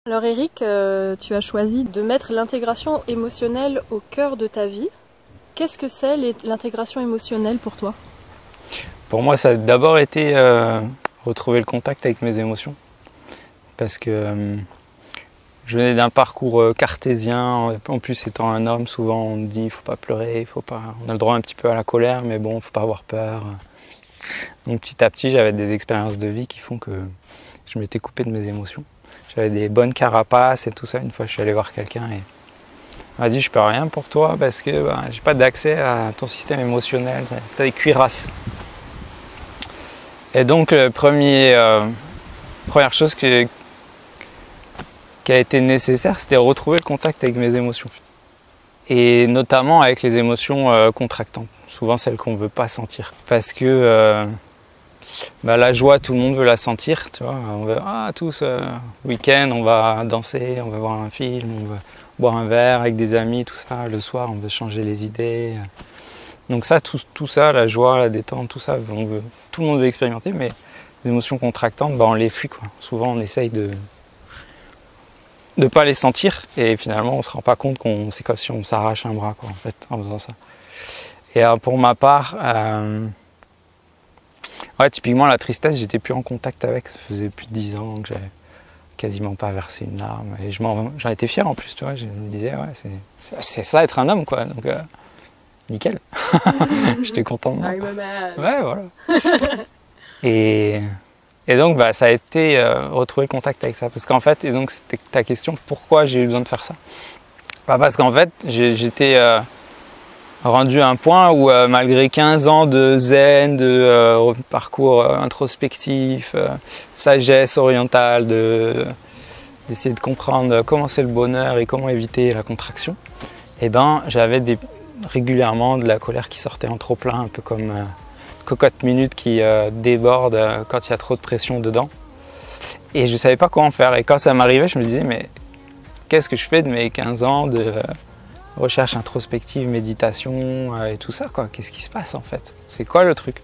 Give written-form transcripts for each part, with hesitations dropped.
Alors Eric, tu as choisi de mettre l'intégration émotionnelle au cœur de ta vie. Qu'est-ce que c'est l'intégration émotionnelle pour toi? Pour moi, ça a d'abord été retrouver le contact avec mes émotions. Parce que je venais d'un parcours cartésien. En plus, étant un homme, souvent on me dit il ne faut pas pleurer, il faut pas. On a le droit un petit peu à la colère, mais bon, il ne faut pas avoir peur. Donc petit à petit, j'avais des expériences de vie qui font que je m'étais coupé de mes émotions. J'avais des bonnes carapaces et tout ça. Une fois, je suis allé voir quelqu'un et il m'a dit je peux rien pour toi parce que j'ai pas d'accès à ton système émotionnel. Tu as des cuirasses. Et donc, première chose qui a été nécessaire, c'était retrouver le contact avec mes émotions. Et notamment avec les émotions contractantes, souvent celles qu'on ne veut pas sentir. Parce que la joie, tout le monde veut la sentir, tu vois. On veut, tous, week-end, on va danser, on va voir un film, on veut boire un verre avec des amis, tout ça. Le soir, on veut changer les idées. Donc ça, tout ça, la joie, la détente, tout ça, tout le monde veut expérimenter, mais les émotions contractantes, on les fuit, quoi. Souvent, on essaye de ne pas les sentir, et finalement, on ne se rend pas compte c'est comme si on s'arrache un bras, quoi, en fait, en faisant ça. Et pour ma part, typiquement, la tristesse, j'étais plus en contact avec. Ça faisait plus de 10 ans que j'avais quasiment pas versé une larme. Et j'en étais fier en plus, tu vois. Je me disais, c'est ça être un homme, quoi. Donc, nickel. J'étais content de moi. Ouais, voilà. Et donc, ça a été retrouver le contact avec ça. Parce qu'en fait, et donc c'était ta question, pourquoi j'ai eu besoin de faire ça? Parce qu'en fait, j'étais rendu à un point où malgré 15 ans de zen, de parcours introspectif, sagesse orientale, d'essayer de comprendre comment c'est le bonheur et comment éviter la contraction, j'avais régulièrement de la colère qui sortait en trop plein, un peu comme cocotte minute qui déborde quand il y a trop de pression dedans. Et je ne savais pas comment faire. Et quand ça m'arrivait, je me disais, mais qu'est-ce que je fais de mes 15 ans de recherche introspective, méditation et tout ça, quoi? Qu'est-ce qui se passe en fait? C'est quoi le truc?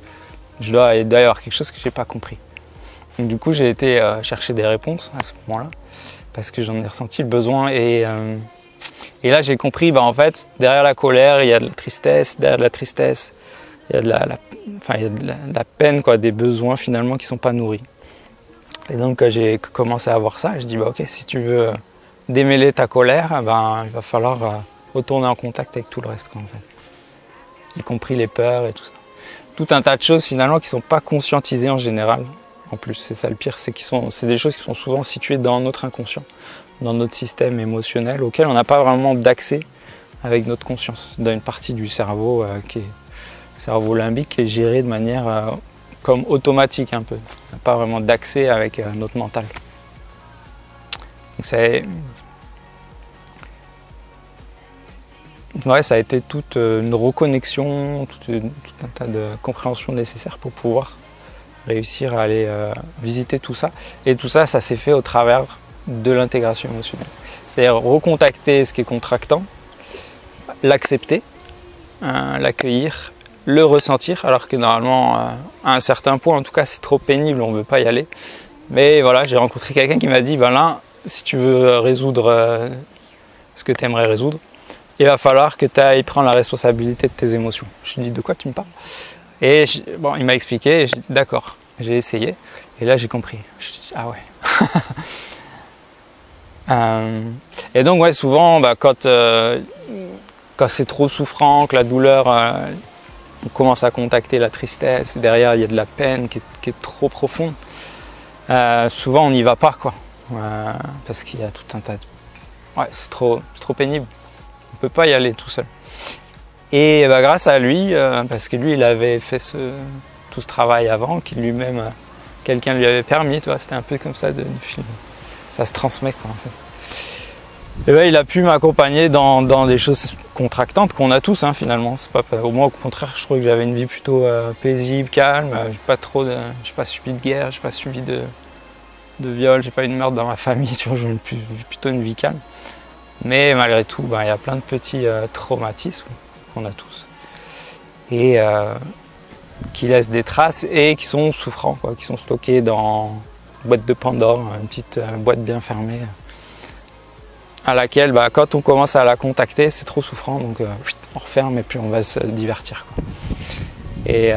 Il doit y avoir quelque chose que je n'ai pas compris. Donc du coup, j'ai été chercher des réponses à ce moment-là, parce que j'en ai ressenti le besoin. Et là, j'ai compris, en fait, derrière la colère, il y a de la tristesse, derrière la tristesse, il y a de la peine, quoi, des besoins finalement qui ne sont pas nourris. Et donc, quand j'ai commencé à voir ça, je dis, ok, si tu veux démêler ta colère, il va falloir retourner en contact avec tout le reste, quoi, en fait. Y compris les peurs et tout ça. Tout un tas de choses finalement qui ne sont pas conscientisées en général. En plus, c'est ça le pire, c'est des choses qui sont souvent situées dans notre inconscient, dans notre système émotionnel, auquel on n'a pas vraiment d'accès avec notre conscience, dans une partie du cerveau qui est le cerveau limbique, qui est géré de manière comme automatique un peu. On n'a pas vraiment d'accès avec notre mental. Donc ça a été toute une reconnexion, tout un tas de compréhension nécessaire pour pouvoir réussir à aller visiter tout ça. Et tout ça, ça s'est fait au travers de l'intégration émotionnelle. C'est-à-dire recontacter ce qui est contractant, l'accepter, l'accueillir, le ressentir, alors que normalement, à un certain point, en tout cas, c'est trop pénible, on ne veut pas y aller. Mais voilà, j'ai rencontré quelqu'un qui m'a dit, là, si tu veux résoudre ce que tu aimerais résoudre, il va falloir que tu ailles prendre la responsabilité de tes émotions. Je lui ai dit, de quoi tu me parles? Et il m'a expliqué, et j'ai dit, d'accord, j'ai essayé. Et là, j'ai compris. Je me suis dit, ah ouais. Et donc, souvent, quand c'est trop souffrant, que la douleur, on commence à contacter la tristesse, et derrière, il y a de la peine qui est trop profonde, souvent, on n'y va pas, quoi. Parce qu'il y a tout un tas de... c'est trop pénible. On ne peut pas y aller tout seul. Et grâce à lui, parce que lui, il avait fait tout ce travail avant, qu'il lui-même, quelqu'un lui avait permis, c'était un peu comme ça du film. Ça se transmet, quoi, en fait. Et il a pu m'accompagner dans des choses contractantes qu'on a tous, finalement. C'est pas, au moins, au contraire, je trouvais que j'avais une vie plutôt paisible, calme. J'ai pas subi de guerre, j'ai pas subi de viol, j'ai pas eu de meurtre dans ma famille. Tu vois, j'ai plutôt une vie calme. Mais malgré tout, il y a plein de petits traumatismes qu'on a tous. Et qui laissent des traces et qui sont souffrants, quoi, qui sont stockés dans une boîte de Pandore, une petite boîte bien fermée. à laquelle quand on commence à la contacter, c'est trop souffrant, donc on referme et puis on va se divertir, quoi. Et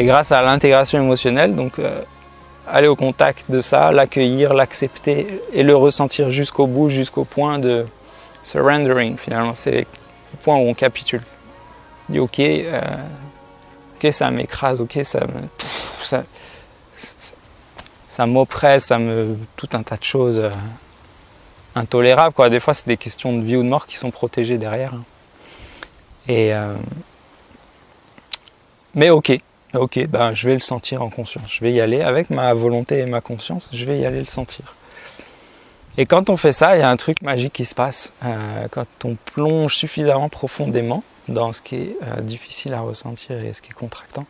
grâce à l'intégration émotionnelle, donc aller au contact de ça, l'accueillir, l'accepter et le ressentir jusqu'au bout, jusqu'au point de surrendering, finalement, c'est le point où on capitule. On dit ok, ça m'écrase, ok, ça m'oppresse, tout un tas de choses intolérables, quoi. Des fois, c'est des questions de vie ou de mort qui sont protégées derrière. Mais ok, je vais le sentir en conscience. Je vais y aller avec ma volonté et ma conscience, je vais y aller le sentir. Et quand on fait ça, il y a un truc magique qui se passe. Quand on plonge suffisamment profondément dans ce qui est difficile à ressentir et ce qui est contractant,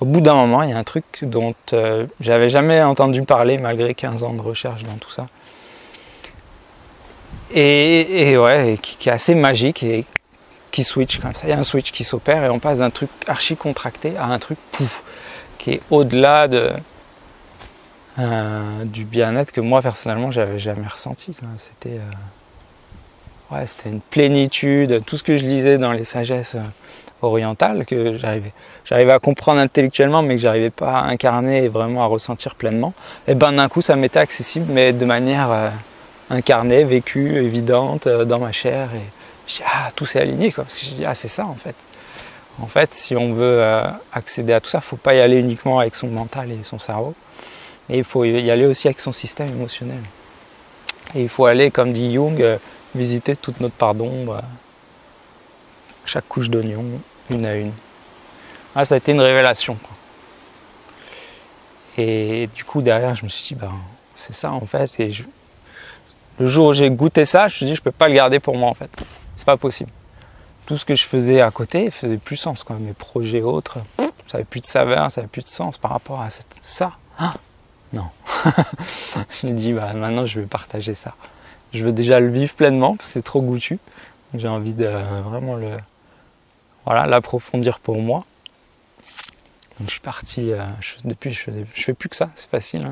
au bout d'un moment, il y a un truc dont j'avais jamais entendu parler malgré 15 ans de recherche dans tout ça. Et qui est assez magique et qui switch comme ça. Il y a un switch qui s'opère et on passe d'un truc archi contracté à un truc pouf, qui est au-delà du bien-être que moi personnellement j'avais jamais ressenti. C'était une plénitude, tout ce que je lisais dans les sagesses orientales que j'arrivais à comprendre intellectuellement mais que j'arrivais pas à incarner et vraiment à ressentir pleinement. Et d'un coup ça m'était accessible mais de manière incarnée, vécue, évidente dans ma chair et tout s'est aligné, quoi. Parce que je dis c'est ça en fait. En fait, si on veut accéder à tout ça, il ne faut pas y aller uniquement avec son mental et son cerveau. Et il faut y aller aussi avec son système émotionnel. Et il faut aller, comme dit Jung, visiter toute notre part d'ombre, chaque couche d'oignon, une à une. Ça a été une révélation, quoi. Et du coup, derrière, je me suis dit, c'est ça en fait. Et le jour où j'ai goûté ça, je me suis dit, je ne peux pas le garder pour moi en fait. C'est pas possible. Tout ce que je faisais à côté faisait plus sens, quoi. Mes projets autres, ça n'avait plus de saveur, ça n'avait plus de sens par rapport à ça. Non. Je me dis, maintenant je vais partager ça. Je veux déjà le vivre pleinement, parce que c'est trop goûtu. J'ai envie de vraiment l'approfondir pour moi. Donc je suis parti, depuis je fais plus que ça, c'est facile.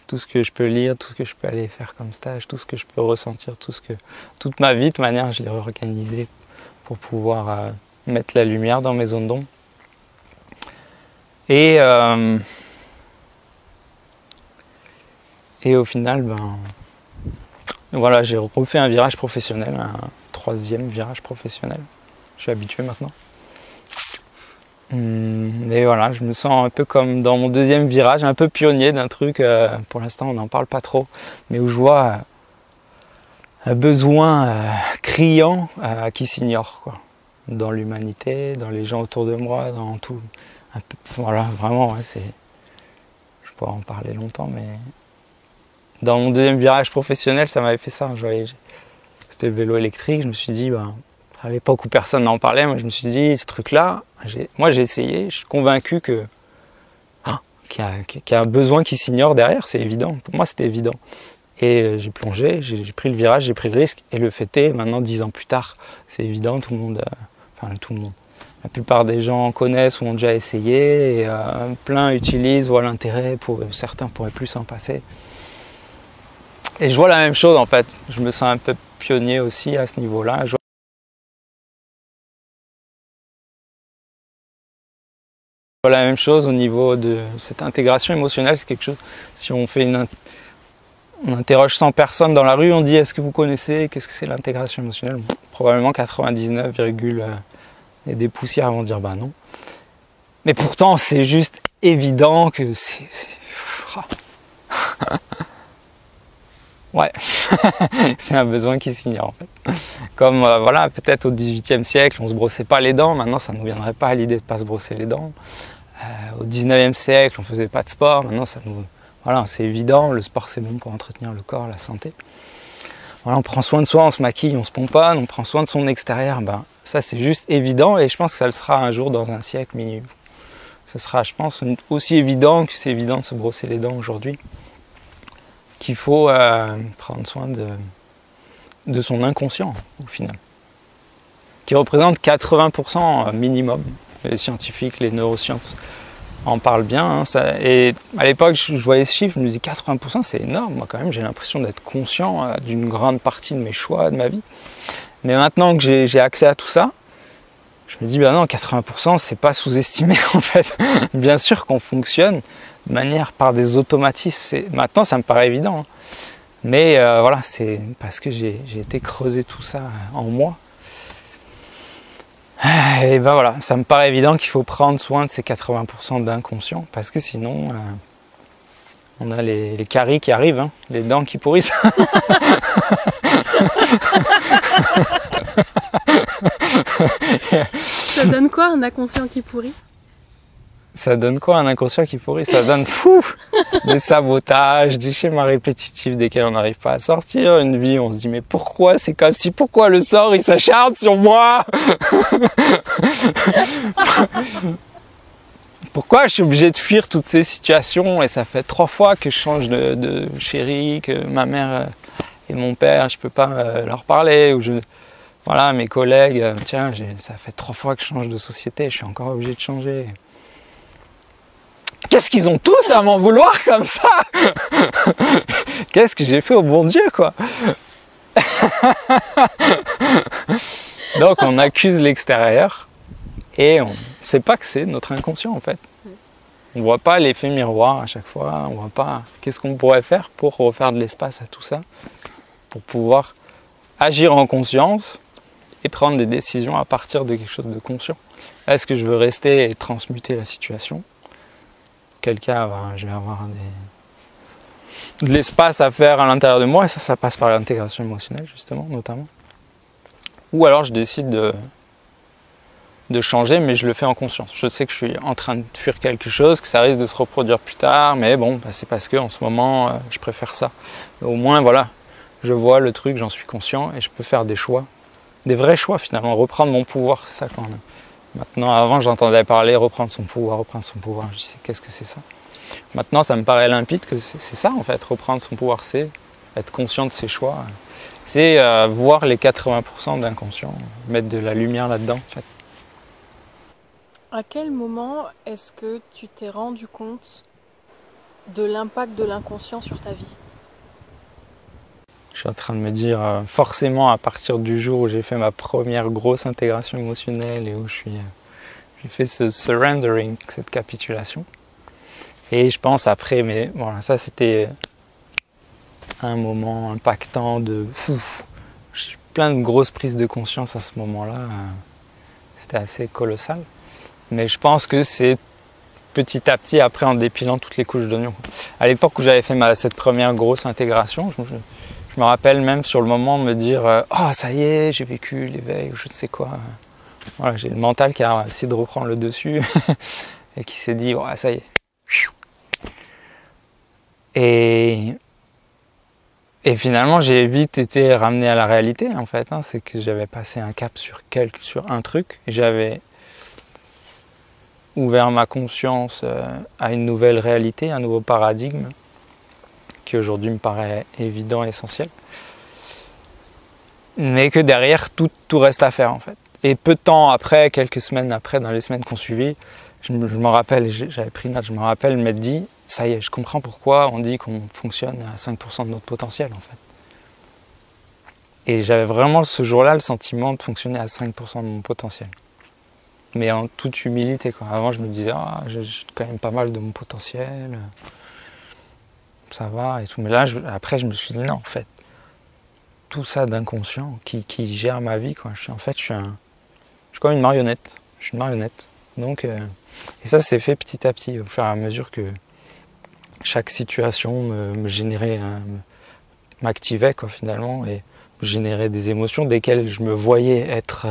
Tout ce que je peux lire, tout ce que je peux aller faire comme stage, tout ce que je peux ressentir, toute ma vie, de toute manière, je l'ai réorganisé pour pouvoir mettre la lumière dans mes zones d'ombre. Et au final, j'ai refait un virage professionnel, un 3e virage professionnel. Je suis habitué maintenant. Et voilà, je me sens un peu comme dans mon 2e virage, un peu pionnier d'un truc, pour l'instant on n'en parle pas trop, mais où je vois un besoin criant qui s'ignore, quoi. Dans l'humanité, dans les gens autour de moi, dans tout. Vraiment, je pourrais en parler longtemps, mais dans mon 2e virage professionnel, ça m'avait fait ça. C'était le vélo électrique, je me suis dit, à l'époque où personne n'en parlait, moi je me suis dit, ce truc-là, j'ai essayé, je suis convaincu qu'il y a un besoin qui s'ignore derrière, c'est évident. Pour moi, c'était évident. Et j'ai plongé, j'ai pris le virage, j'ai pris le risque, et le fait est, maintenant 10 ans plus tard, c'est évident, tout le monde, la plupart des gens connaissent ou ont déjà essayé, et plein utilisent, voient l'intérêt, certains pourraient plus s'en passer. Et je vois la même chose en fait, je me sens un peu pionnier aussi à ce niveau-là. La même chose au niveau de cette intégration émotionnelle, c'est quelque chose, si on fait on interroge 100 personnes dans la rue, on dit est-ce que vous connaissez, qu'est-ce que c'est l'intégration émotionnelle? Probablement 99, et des poussières vont dire non. Mais pourtant c'est juste évident que c'est... Ouais, c'est un besoin qui s'ignore en fait. Comme peut-être au XVIIIe siècle, on se brossait pas les dents, maintenant ça ne nous viendrait pas à l'idée de pas se brosser les dents. Au XIXe siècle, on faisait pas de sport, maintenant c'est évident, le sport c'est bon pour entretenir le corps, la santé. On prend soin de soi, on se maquille, on se pomponne, on prend soin de son extérieur, ça c'est juste évident et je pense que ça le sera un jour dans un siècle minimum. Ce sera, je pense, aussi évident que c'est évident de se brosser les dents aujourd'hui. Qu'il faut prendre soin de son inconscient au final, qui représente 80% minimum. Les scientifiques, les neurosciences en parle bien. Hein, et à l'époque, je voyais ce chiffre, je me disais 80%, c'est énorme. Moi, quand même, j'ai l'impression d'être conscient d'une grande partie de mes choix, de ma vie. Mais maintenant que j'ai accès à tout ça, je me dis, ben non, 80%, c'est pas sous-estimé en fait. Bien sûr qu'on fonctionne de manière par des automatismes. Maintenant, ça me paraît évident. Hein. Mais voilà, c'est parce que j'ai été creuser tout ça en moi. Et ben voilà, ça me paraît évident qu'il faut prendre soin de ces 80% d'inconscient, parce que sinon, on a les caries qui arrivent, hein, les dents qui pourrissent. Ça donne quoi un inconscient qui pourrit? Ça donne quoi un inconscient qui pourrit? Ça donne fou des sabotages, des schémas répétitifs desquels on n'arrive pas à sortir. Une vie, on se dit mais pourquoi c'est comme si, pourquoi le sort il s'acharne sur moi? Pourquoi je suis obligé de fuir toutes ces situations? Et ça fait 3 fois que je change de chérie, que ma mère et mon père, je peux pas leur parler, ou voilà, mes collègues, tiens, ça fait 3 fois que je change de société, je suis encore obligé de changer. Qu'est-ce qu'ils ont tous à m'en vouloir comme ça? Qu'est-ce que j'ai fait au bon Dieu, quoi? Donc on accuse l'extérieur et on ne sait pas que c'est notre inconscient en fait. On ne voit pas l'effet miroir à chaque fois, on ne voit pas qu'est-ce qu'on pourrait faire pour refaire de l'espace à tout ça, pour pouvoir agir en conscience et prendre des décisions à partir de quelque chose de conscient. Est-ce que je veux rester et transmuter la situation? Quel cas, je vais avoir de l'espace à faire à l'intérieur de moi, et ça passe par l'intégration émotionnelle justement, notamment. Ou alors je décide de changer, mais je le fais en conscience. Je sais que je suis en train de fuir quelque chose, que ça risque de se reproduire plus tard, mais bon, c'est parce que en ce moment, je préfère ça. Au moins, voilà, je vois le truc, j'en suis conscient, et je peux faire des choix, des vrais choix finalement, reprendre mon pouvoir, c'est ça quand même. Maintenant, avant, j'entendais parler reprendre son pouvoir. Je disais, qu'est-ce que c'est ça? Maintenant, ça me paraît limpide que c'est ça, en fait. Reprendre son pouvoir, c'est être conscient de ses choix. C'est voir les 80% d'inconscient, mettre de la lumière là-dedans, en fait. À quel moment est-ce que tu t'es rendu compte de l'impact de l'inconscient sur ta vie? Je suis en train de me dire, forcément, à partir du jour où j'ai fait ma première grosse intégration émotionnelle et où j'ai fait ce surrendering, cette capitulation. Et je pense après, mais voilà, ça c'était un moment impactant de ouf. J'ai eu plein de grosses prises de conscience à ce moment-là. C'était assez colossal. Mais je pense que c'est petit à petit, après en dépilant toutes les couches d'oignons. À l'époque où j'avais fait cette première grosse intégration, je me rappelle même sur le moment me dire « Oh, ça y est, j'ai vécu l'éveil » ou je ne sais quoi. Voilà, j'ai le mental qui a essayé de reprendre le dessus et qui s'est dit « Ouais, ça y est ». Et finalement, j'ai vite été ramené à la réalité en fait. Hein, c'est que j'avais passé un cap sur un truc et j'avais ouvert ma conscience à une nouvelle réalité, un nouveau paradigme qui aujourd'hui me paraît évident, essentiel, mais que derrière tout reste à faire en fait. Et peu de temps après, quelques semaines après, dans les semaines qu'on suivit, je me rappelle, j'avais pris note, je me rappelle m'être dit, ça y est, je comprends pourquoi on dit qu'on fonctionne à 5% de notre potentiel en fait. Et j'avais vraiment ce jour-là le sentiment de fonctionner à 5% de mon potentiel. Mais en toute humilité, quoi. Avant, je me disais, ah, j'ai quand même pas mal de mon potentiel, ça va et tout. Mais là, après, je me suis dit, non, en fait, tout ça d'inconscient qui gère ma vie, quoi. Je suis comme une marionnette. Je suis une marionnette. Donc, et ça s'est fait petit à petit, au fur et à mesure que chaque situation me générait, m'activait, quoi, finalement, et me générait des émotions desquelles je me voyais être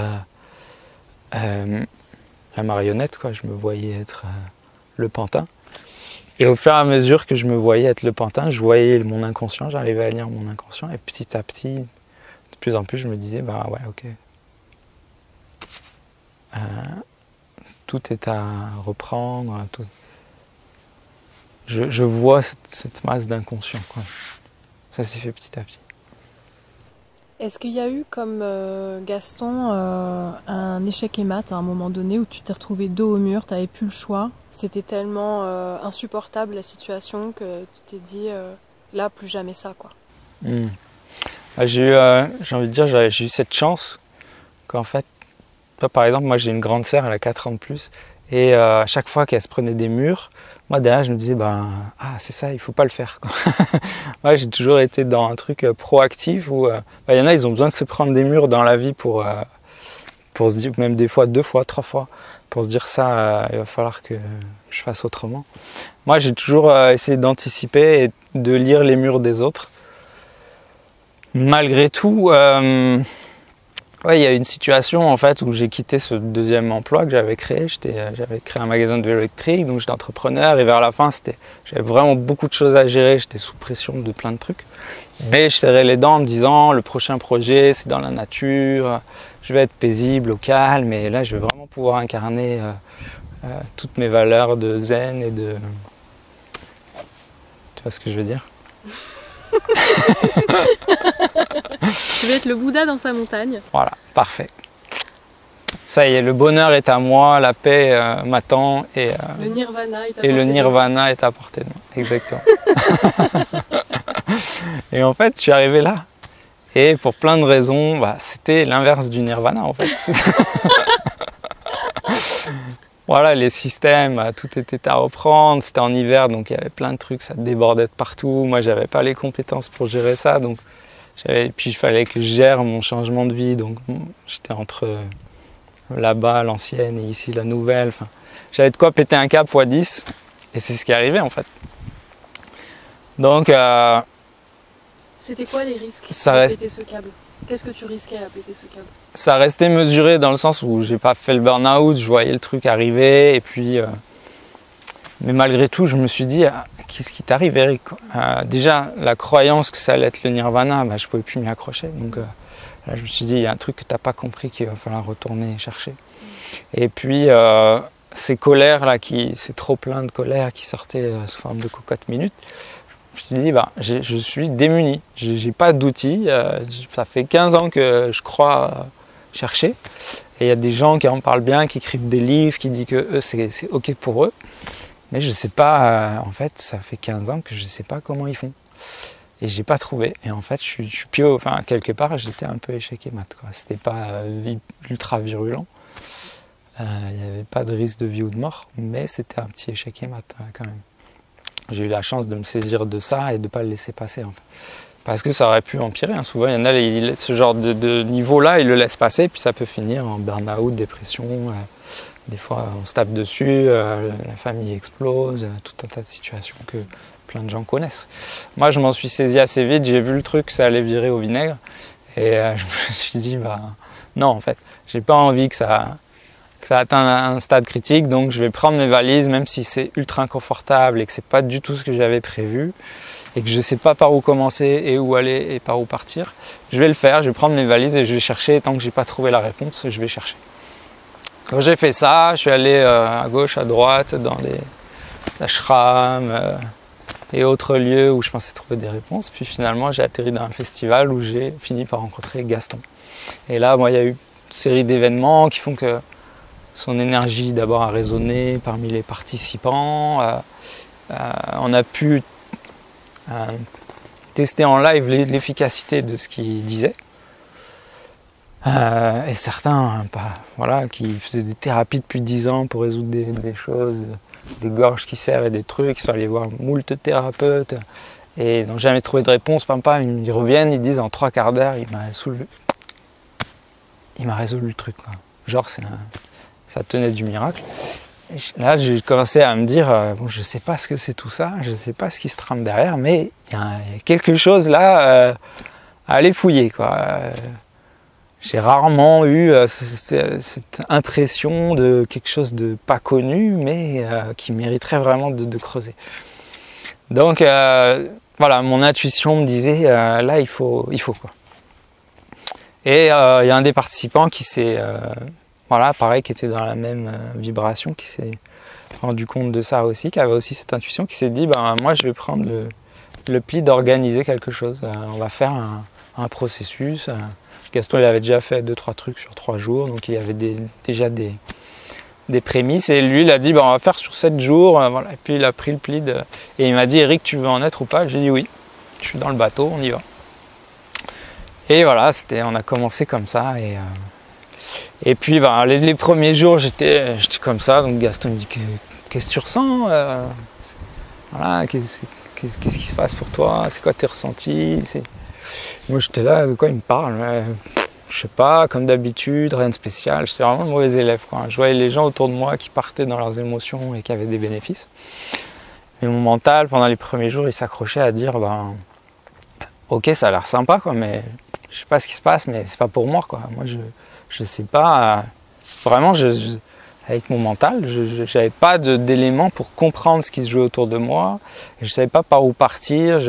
la marionnette, quoi. Je me voyais être le pantin. Et au fur et à mesure que je me voyais être le pantin, je voyais mon inconscient, j'arrivais à lire mon inconscient, et petit à petit, de plus en plus, je me disais, bah ouais, ok. Tout est à reprendre, tout. Je vois cette masse d'inconscient, quoi. Ça s'est fait petit à petit. Est-ce qu'il y a eu, comme Gaston, un échec et mat à un moment donné où tu t'es retrouvé dos au mur, tu n'avais plus le choix c'était tellement insupportable la situation que tu t'es dit là plus jamais ça quoi. J'ai envie de dire, j'ai eu cette chance qu'en fait, toi, par exemple, moi j'ai une grande sœur, elle a 4 ans de plus, et à chaque fois qu'elle se prenait des murs, moi derrière je me disais c'est ça, il faut pas le faire quoi. Moi j'ai toujours été dans un truc proactif où il y en a, ils ont besoin de se prendre des murs dans la vie pour se dire, même des fois 2 fois, 3 fois, pour se dire ça, il va falloir que je fasse autrement. Moi j'ai toujours essayé d'anticiper et de lire les murs des autres. Malgré tout, il y a une situation en fait où j'ai quitté ce deuxième emploi que j'avais créé. J'avais créé un magasin de vélo électrique, donc j'étais entrepreneur et vers la fin, j'avais vraiment beaucoup de choses à gérer. J'étais sous pression de plein de trucs. Mais je serrais les dents en me disant le prochain projet, c'est dans la nature, je vais être paisible, au calme, et là, je vais vraiment pouvoir incarner toutes mes valeurs de zen et de... Tu vois ce que je veux dire? Tu veux être le Bouddha dans sa montagne. Voilà, parfait. Ça y est, le bonheur est à moi, la paix m'attend et le nirvana est à portée de main. Exactement. Et en fait, je suis arrivé là. Et pour plein de raisons, c'était l'inverse du nirvana en fait. Voilà, les systèmes, tout était à reprendre, c'était en hiver, donc il y avait plein de trucs, ça débordait de partout. Moi, j'avais pas les compétences pour gérer ça, donc puis il fallait que je gère mon changement de vie, donc j'étais entre là-bas, l'ancienne, et ici, la nouvelle. Enfin, j'avais de quoi péter un câble x10, et c'est ce qui est arrivé en fait. Donc, c'était quoi les risques de péter ce câble? Qu'est-ce que tu risquais à péter ce câble? Ça restait mesuré dans le sens où j'ai pas fait le burn-out, je voyais le truc arriver, et puis... mais malgré tout, je me suis dit, qu'est-ce qui t'arrive, Eric? Déjà, la croyance que ça allait être le nirvana, je pouvais plus m'y accrocher. Donc là, je me suis dit, il y a un truc que tu n'as pas compris qu'il va falloir retourner chercher. Et puis, ces colères là, c'est trop plein de colère qui sortaient sous forme de cocotte minute. Je me suis dit, je suis démuni, j'ai pas d'outils. Ça fait 15 ans que je crois chercher. Et il y a des gens qui en parlent bien, qui écrivent des livres, qui disent que eux, c'est OK pour eux. Mais je ne sais pas, en fait, ça fait 15 ans que je ne sais pas comment ils font. Et je n'ai pas trouvé. Et en fait, je suis quelque part, j'étais un peu échec mat. C'était pas ultra virulent. Il n'y avait pas de risque de vie ou de mort, mais c'était un petit échec mat quand même. J'ai eu la chance de me saisir de ça et de ne pas le laisser passer. En fait. Parce que ça aurait pu empirer. Hein. Souvent, il y en a, ce genre de niveau-là, ils le laissent passer, puis ça peut finir en burn-out, dépression. Des fois, on se tape dessus, la famille explose, tout un tas de situations que plein de gens connaissent. Moi, je m'en suis saisi assez vite, j'ai vu le truc, ça allait virer au vinaigre. Et je me suis dit, non, en fait, j'ai pas envie que ça atteigne un stade critique, donc je vais prendre mes valises, même si c'est ultra inconfortable et que c'est pas du tout ce que j'avais prévu, et que je sais pas par où commencer et où aller et par où partir. Je vais le faire, je vais prendre mes valises et je vais chercher, et tant que j'ai pas trouvé la réponse, je vais chercher. Quand j'ai fait ça, je suis allé à gauche, à droite, dans les ashrams et autres lieux où je pensais trouver des réponses. Puis finalement, j'ai atterri dans un festival où j'ai fini par rencontrer Gaston. Et là, il y a eu une série d'événements qui font que son énergie d'abord a résonné parmi les participants. On a pu tester en live l'efficacité de ce qu'il disait. Et certains qui faisaient des thérapies depuis 10 ans pour résoudre des choses, des gorges qui servent et des trucs, ils sont allés voir moult thérapeutes et n'ont jamais trouvé de réponse. Ils reviennent, ils disent en 3 quarts d'heure, il m'a résolu le truc. Quoi. Genre ça tenait du miracle. Et là j'ai commencé à me dire, je sais pas ce que c'est tout ça, je sais pas ce qui se trame derrière, mais il y a quelque chose là à aller fouiller quoi. J'ai rarement eu cette impression de quelque chose de pas connu, mais qui mériterait vraiment de creuser. Donc mon intuition me disait là il faut quoi. Et il y a un des participants qui s'est qui était dans la même vibration, qui s'est rendu compte de ça aussi, qui avait aussi cette intuition, qui s'est dit moi je vais prendre le pli d'organiser quelque chose. On va faire un processus. Gaston il avait déjà fait 2-3 trucs sur 3 jours, donc il y avait déjà des des prémices. Et lui, il a dit, bah, on va faire sur 7 jours. Voilà. Et puis, il a pris le pli et il m'a dit, Eric, tu veux en être ou pas? J'ai dit oui. Je suis dans le bateau, on y va. Et voilà, on a commencé comme ça. Et puis, bah, les premiers jours, j'étais comme ça. Donc, Gaston me dit, qu'est-ce que tu ressens? Voilà, qu'est-ce qui se passe pour toi? C'est quoi tes ressentis? Moi, j'étais là, de quoi il me parle? Je sais pas, comme d'habitude, rien de spécial. J'étais vraiment le mauvais élève, quoi. Je voyais les gens autour de moi qui partaient dans leurs émotions et qui avaient des bénéfices. Mais mon mental, pendant les premiers jours, il s'accrochait à dire, ben, ok, ça a l'air sympa, quoi, mais je sais pas ce qui se passe, mais c'est pas pour moi, quoi. Moi, je sais pas. Vraiment, avec mon mental, je n'avais pas d'éléments pour comprendre ce qui se jouait autour de moi. Je ne savais pas par où partir.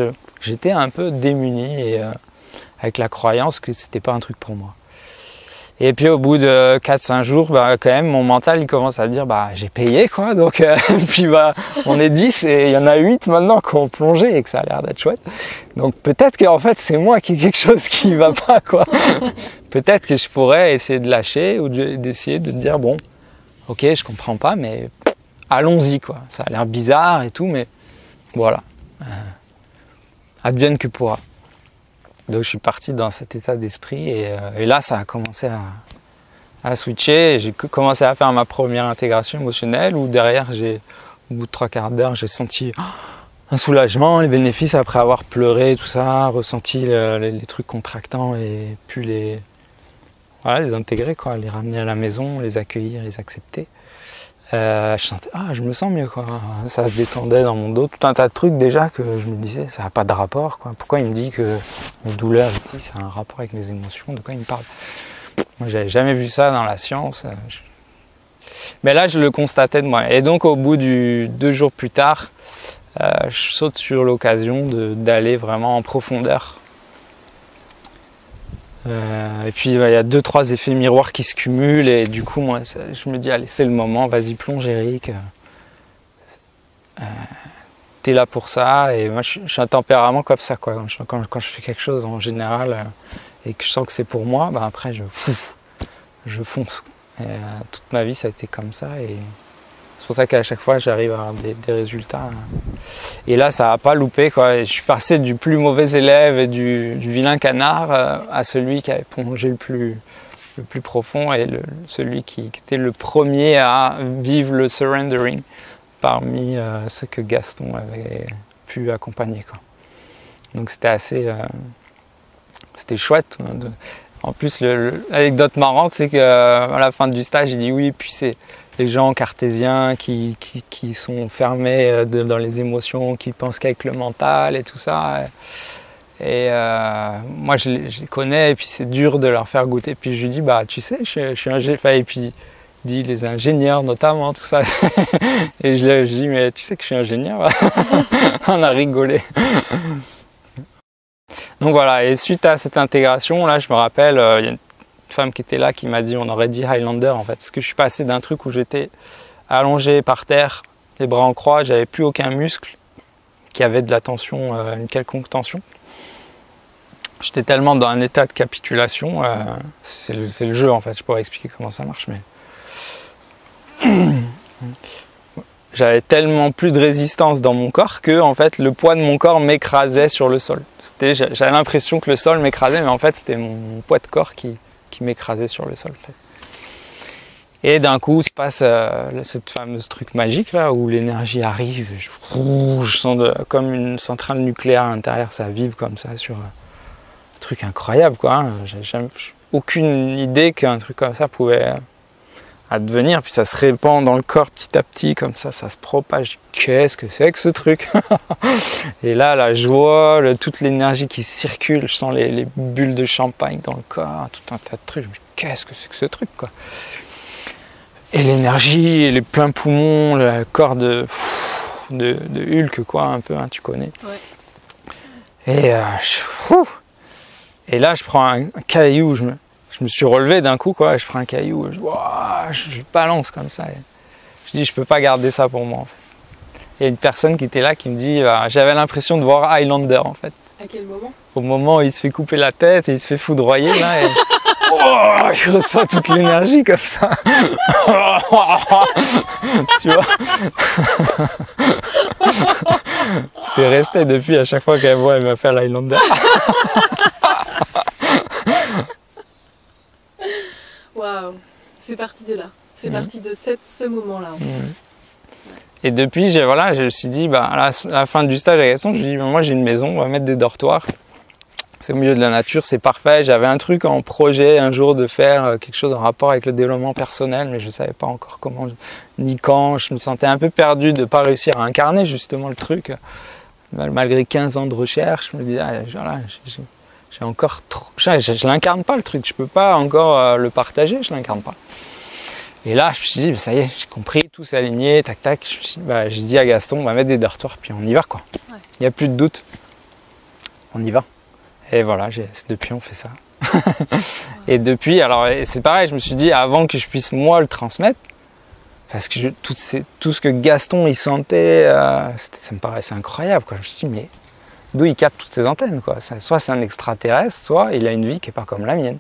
J'étais un peu démuni et avec la croyance que c'était pas un truc pour moi. Et puis au bout de 4-5 jours, bah, quand même, mon mental il commence à dire bah j'ai payé quoi, donc puis bah on est 10 et il y en a 8 maintenant qui ont plongé et que ça a l'air d'être chouette. Donc peut-être qu'en fait c'est moi qui ai quelque chose qui va pas quoi. Peut-être que je pourrais essayer de lâcher ou d'essayer de dire bon, ok je comprends pas mais allons-y quoi. Ça a l'air bizarre et tout mais voilà. Advienne que pourra. Donc je suis parti dans cet état d'esprit et là ça a commencé à switcher. J'ai commencé à faire ma première intégration émotionnelle où derrière au bout de 3/4 d'heure j'ai senti un soulagement, les bénéfices après avoir pleuré tout ça, ressenti les trucs contractants et puis les intégrer quoi, les ramener à la maison, les accueillir, les accepter. Je sentais, je me sens mieux quoi, ça se détendait dans mon dos, tout un tas de trucs déjà que je me disais ça n'a pas de rapport quoi. Pourquoi il me dit que mes douleurs ici ça a un rapport avec mes émotions, de quoi il me parle? Moi j'avais jamais vu ça dans la science, mais là je le constatais de moi et donc au bout du 2 jours plus tard je saute sur l'occasion d'aller vraiment en profondeur. Et puis il y a 2-3 effets miroirs qui se cumulent et du coup moi je me dis allez c'est le moment, vas-y plonge Eric, t'es là pour ça. Et moi je suis un tempérament comme ça quoi. Quand je fais quelque chose en général et que je sens que c'est pour moi, bah après je fonce. Et, toute ma vie ça a été comme ça et c'est pour ça qu'à chaque fois j'arrive à avoir des résultats. Et là ça n'a pas loupé quoi. Et je suis passé du plus mauvais élève et du vilain canard à celui qui avait plongé le plus profond et celui qui était le premier à vivre le surrendering parmi ceux que Gaston avait pu accompagner quoi. Donc c'était assez c'était chouette. En plus l'anecdote marrante c'est qu'à la fin du stage il dit oui puis c'est les gens cartésiens qui sont fermés dans les émotions, qui pensent qu'avec le mental et tout ça. Et moi je les connais et puis c'est dur de leur faire goûter. Puis je lui dis bah tu sais je suis ingénieur, et puis il dit les ingénieurs notamment tout ça. Et je dis mais tu sais que je suis ingénieur. On a rigolé. Donc voilà, et suite à cette intégration là je me rappelle il y a une femme qui était là qui m'a dit on aurait dit Highlander en fait parce que je suis passé d'un truc où j'étais allongé par terre les bras en croix, j'avais plus aucun muscle qui avait de la tension, une quelconque tension. J'étais tellement dans un état de capitulation, c'est le jeu en fait, je pourrais expliquer comment ça marche mais j'avais tellement plus de résistance dans mon corps que en fait le poids de mon corps m'écrasait sur le sol. J'avais l'impression que le sol m'écrasait mais en fait c'était mon poids de corps qui m'écrasait sur le sol. Et d'un coup se passe cette fameuse truc magique là où l'énergie arrive, je sens comme une centrale nucléaire à l'intérieur, ça vibre comme ça sur un truc incroyable quoi. Hein. J'ai aucune idée qu'un truc comme ça pouvait advenir, puis ça se répand dans le corps petit à petit comme ça se propage. Qu'est-ce que c'est que ce truc? Et là la joie, toute l'énergie qui circule, je sens les bulles de champagne dans le corps, tout un tas de trucs. Qu'est-ce que c'est que ce truc quoi? Et l'énergie, les pleins poumons, le corps de Hulk quoi un peu, hein, tu connais. Ouais. Et là je prends un caillou, je me suis relevé d'un coup quoi, je prends un caillou, je balance comme ça. Je dis je peux pas garder ça pour moi en fait. Il y a une personne qui était là qui me dit j'avais l'impression de voir Highlander en fait. À quel moment? Au moment où il se fait couper la tête et il se fait foudroyer là. Et... il reçoit toute l'énergie comme ça. Tu vois. C'est resté depuis à chaque fois qu'elle voit, elle m'a fait l'Highlander. Waouh, c'est parti de là. C'est parti de ce moment-là. Et depuis, je me suis dit, à la fin du stage à Gaston, je me dis, moi j'ai une maison, on va mettre des dortoirs. C'est au milieu de la nature, c'est parfait. J'avais un truc en projet un jour de faire quelque chose en rapport avec le développement personnel, mais je ne savais pas encore comment ni quand. Je me sentais un peu perdu de ne pas réussir à incarner justement le truc. Malgré 15 ans de recherche, je me disais, j'ai encore trop... Je l'incarne pas le truc, je peux pas encore le partager, je l'incarne pas. Et là, je me suis dit, ça y est, j'ai compris, tout s'est aligné, tac tac. J'ai dit à Gaston, on va mettre des dortoirs, puis on y va quoi. Il n'y a plus de doute, on y va. Et voilà, depuis on fait ça. Et depuis, alors c'est pareil, je me suis dit, avant que je puisse moi le transmettre, parce que tout ce que Gaston il sentait, ça me paraissait incroyable quoi. Je me suis dit, mais d'où il capte toutes ces antennes quoi. Soit c'est un extraterrestre, soit il a une vie qui n'est pas comme la mienne.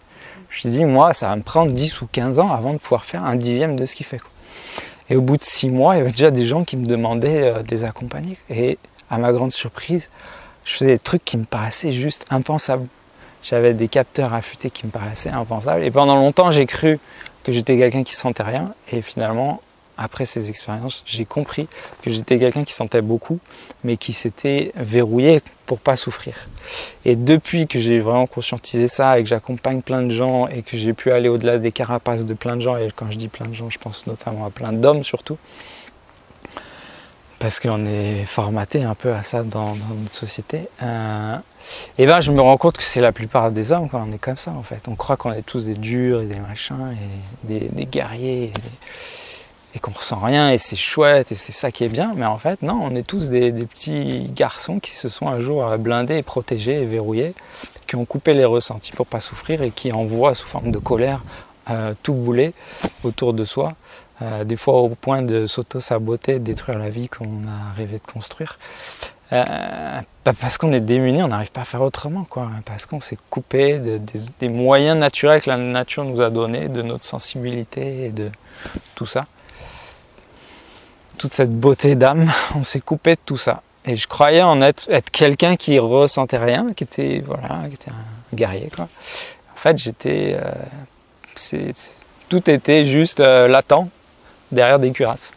Je me suis dit, moi, ça va me prendre 10 ou 15 ans avant de pouvoir faire un dixième de ce qu'il fait quoi. Et au bout de 6 mois, il y avait déjà des gens qui me demandaient de les accompagner. Et à ma grande surprise, je faisais des trucs qui me paraissaient juste impensables. J'avais des capteurs affûtés qui me paraissaient impensables. Et pendant longtemps, j'ai cru que j'étais quelqu'un qui sentait rien. Et finalement, après ces expériences, j'ai compris que j'étais quelqu'un qui sentait beaucoup, mais qui s'était verrouillé pour pas souffrir. Et depuis que j'ai vraiment conscientisé ça et que j'accompagne plein de gens et que j'ai pu aller au-delà des carapaces de plein de gens, et quand je dis plein de gens, je pense notamment à plein d'hommes surtout, parce qu'on est formaté un peu à ça dans notre société, et ben je me rends compte que c'est la plupart des hommes, quand on est comme ça en fait. On croit qu'on est tous des durs et des machins, et des guerriers, et qu'on ressent rien, et c'est chouette, et c'est ça qui est bien, mais en fait non, on est tous des petits garçons qui se sont un jour blindés et protégés et verrouillés, qui ont coupé les ressentis pour pas souffrir, et qui envoient sous forme de colère tout bouler autour de soi. Des fois au point de s'auto-saboter, de détruire la vie qu'on a rêvé de construire. Parce qu'on est démunis, on n'arrive pas à faire autrement, quoi. Parce qu'on s'est coupé des moyens naturels que la nature nous a donnés, de notre sensibilité et de tout ça. Toute cette beauté d'âme, on s'est coupé de tout ça. Et je croyais en être quelqu'un qui ressentait rien, qui était un guerrier, quoi. En fait, tout était juste latent derrière des cuirasses.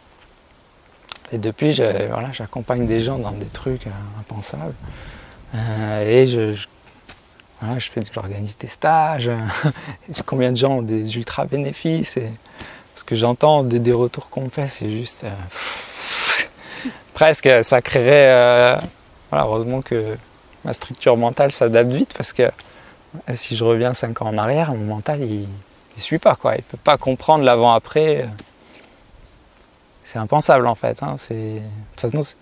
Et depuis, j'accompagne des gens dans des trucs impensables. Et j'organise des stages. Combien de gens ont des ultra bénéfices. Ce que j'entends des retours qu'on me fait, c'est juste... presque, ça créerait... heureusement que ma structure mentale s'adapte vite, parce que si je reviens 5 ans en arrière, mon mental, il ne suit pas, quoi. Il ne peut pas comprendre l'avant-après. C'est impensable en fait. De toute façon,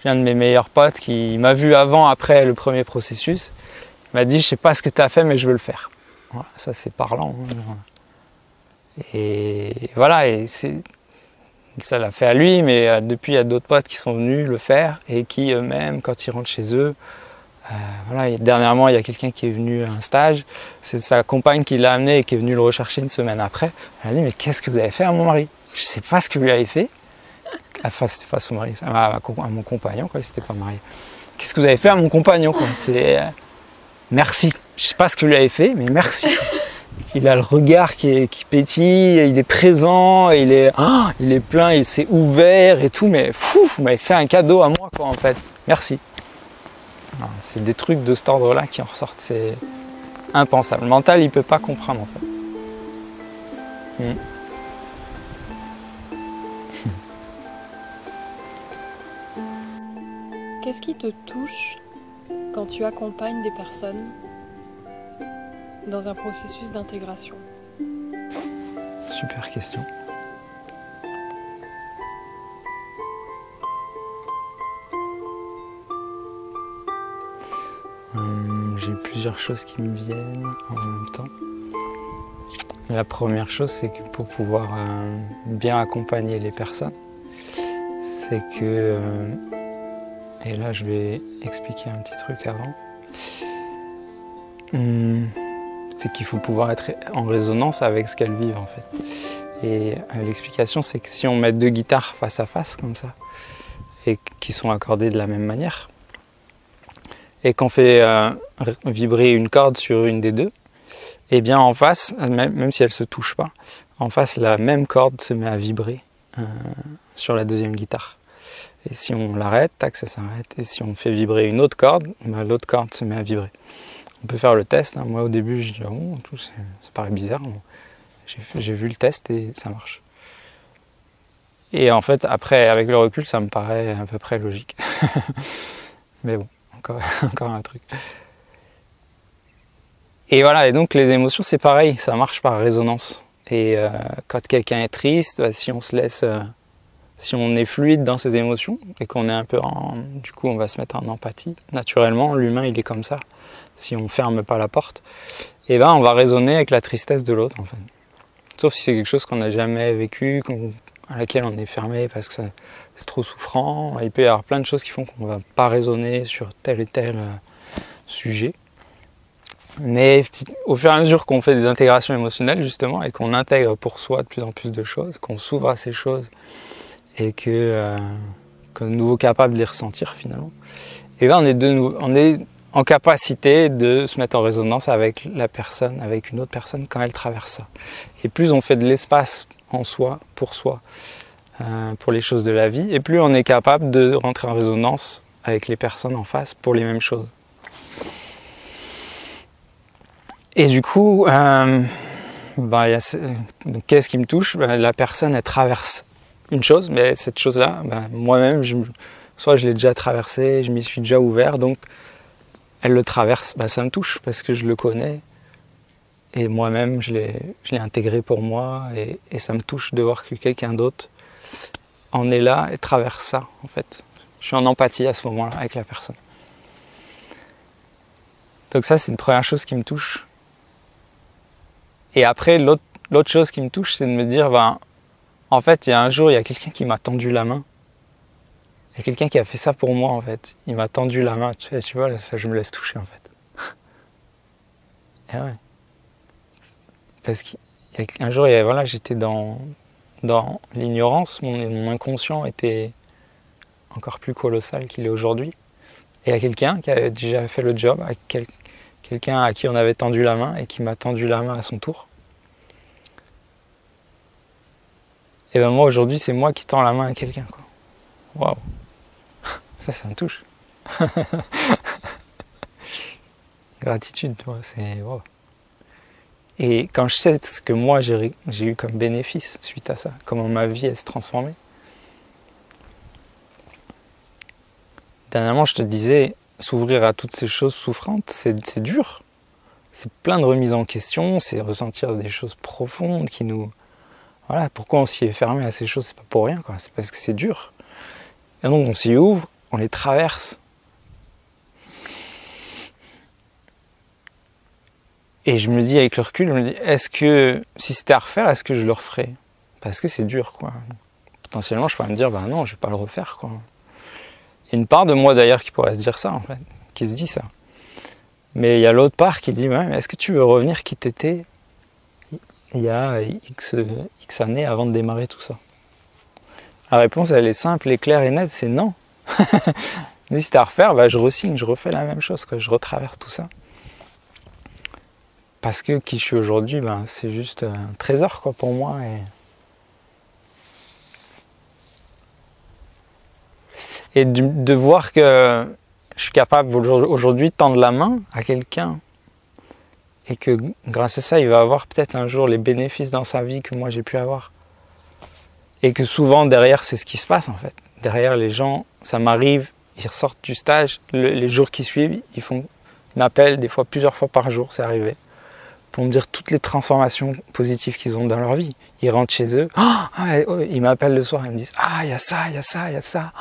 j'ai un de mes meilleurs potes qui m'a vu avant, après le premier processus. Il m'a dit, je sais pas ce que tu as fait, mais je veux le faire. Voilà, ça c'est parlant. Et voilà, et ça l'a fait à lui, mais depuis il y a d'autres potes qui sont venus le faire et qui eux-mêmes, quand ils rentrent chez eux, dernièrement il y a quelqu'un qui est venu à un stage, c'est sa compagne qui l'a amené et qui est venue le rechercher une semaine après. Elle a dit, mais qu'est-ce que vous avez fait à mon mari? Je ne sais pas ce que vous lui avez fait. Enfin, c'était pas son mari, à mon compagnon, quoi, c'était pas marié. Qu'est-ce que vous avez fait à mon compagnon, quoi? Merci. Je ne sais pas ce que vous lui avez fait, mais merci. Il a le regard qui pétille, il est présent, il est plein, il s'est ouvert et tout, mais vous m'avez fait un cadeau à moi, quoi, en fait. Merci. C'est des trucs de cet ordre-là qui en ressortent, c'est impensable. Le mental, il ne peut pas comprendre, en fait. Qu'est-ce qui te touche quand tu accompagnes des personnes dans un processus d'intégration? Super question. J'ai plusieurs choses qui me viennent en même temps. La première chose, c'est que pour pouvoir bien accompagner les personnes, c'est que... et là, je vais expliquer un petit truc avant. c'est qu'il faut pouvoir être en résonance avec ce qu'elles vivent en fait. Et l'explication, c'est que si on met deux guitares face à face comme ça, et qui sont accordées de la même manière, et qu'on fait vibrer une corde sur une des deux, et bien en face, même si elles ne se touchent pas, en face la même corde se met à vibrer sur la deuxième guitare. Et si on l'arrête, tac, ça s'arrête. Et si on fait vibrer une autre corde, ben, l'autre corde se met à vibrer. On peut faire le test. Hein. Moi au début, je dis oh, ça paraît bizarre. J'ai vu le test et ça marche. Et en fait, après, avec le recul, ça me paraît à peu près logique. Mais bon, encore un truc. Et voilà, et donc les émotions, c'est pareil, ça marche par résonance. Et quand quelqu'un est triste, bah, si on se laisse, si on est fluide dans ses émotions et qu'on est un peu du coup, on va se mettre en empathie. Naturellement, l'humain, il est comme ça. Si on ferme pas la porte, et ben, on va résonner avec la tristesse de l'autre, en fait. Sauf si c'est quelque chose qu'on n'a jamais vécu, à laquelle on est fermé parce que c'est trop souffrant. Il peut y avoir plein de choses qui font qu'on ne va pas raisonner sur tel et tel sujet. Mais au fur et à mesure qu'on fait des intégrations émotionnelles justement et qu'on intègre pour soi de plus en plus de choses, qu'on s'ouvre à ces choses et qu'on est de nouveau capable de les ressentir finalement, et bien on est en capacité de se mettre en résonance avec la personne, avec une autre personne quand elle traverse ça. Et plus on fait de l'espace en soi, pour les choses de la vie, et plus on est capable de rentrer en résonance avec les personnes en face pour les mêmes choses. Et du coup, qu'est-ce qui me touche? La personne, elle traverse une chose, mais cette chose-là, moi-même, soit je l'ai déjà traversée, je m'y suis déjà ouvert, donc elle le traverse, ça me touche parce que je le connais. Et moi-même, je l'ai intégré pour moi et ça me touche de voir que quelqu'un d'autre en est là et traverse ça, en fait. Je suis en empathie à ce moment-là avec la personne. Donc ça, c'est une première chose qui me touche. Et après, l'autre chose qui me touche, c'est de me dire, en fait, il y a un jour, il y a quelqu'un qui m'a tendu la main. Il y a quelqu'un qui a fait ça pour moi, en fait. Il m'a tendu la main. Tu vois, là, ça, je me laisse toucher, en fait. Et ouais. Parce qu'un jour, j'étais dans l'ignorance, mon inconscient était encore plus colossal qu'il est aujourd'hui. Et il y a quelqu'un qui avait déjà fait le job, quelqu'un à qui on avait tendu la main et qui m'a tendu la main à son tour. Et ben moi aujourd'hui, c'est moi qui tends la main à quelqu'un. Waouh, ça me touche. Gratitude, tu vois, c'est waouh. Et quand je sais ce que moi j'ai eu comme bénéfice suite à ça, comment ma vie elle s'est transformée. Dernièrement, je te disais, s'ouvrir à toutes ces choses souffrantes, c'est dur. C'est plein de remises en question, c'est ressentir des choses profondes qui nous... Voilà, pourquoi on s'y est fermé à ces choses, c'est pas pour rien, quoi. C'est parce que c'est dur. Et donc on s'y ouvre, on les traverse. Et je me dis avec le recul, est-ce que, si c'était à refaire, est-ce que je le referais? Parce que c'est dur, quoi. Potentiellement, je pourrais me dire, non, je vais pas le refaire, quoi. Il y a une part de moi, d'ailleurs, qui pourrait se dire ça, en fait, qui se dit ça. Mais il y a l'autre part qui dit, mais est-ce que tu veux revenir qui t'étais il y a X années avant de démarrer tout ça? La réponse, elle est simple et claire et nette, c'est non. Si c'était à refaire, je re-signe, je refais la même chose, quoi. Je retraverse tout ça. Parce que qui je suis aujourd'hui, c'est juste un trésor, quoi, pour moi. Et de voir que je suis capable aujourd'hui de tendre la main à quelqu'un et que grâce à ça, il va avoir peut-être un jour les bénéfices dans sa vie que moi j'ai pu avoir. Et que souvent, derrière, c'est ce qui se passe, en fait. Derrière, les gens, ça m'arrive, ils ressortent du stage, les jours qui suivent, ils m'appellent des fois plusieurs fois par jour, c'est arrivé, pour me dire toutes les transformations positives qu'ils ont dans leur vie. Ils rentrent chez eux, ils m'appellent le soir, ils me disent « Ah, il y a ça, il y a ça, il y a ça. »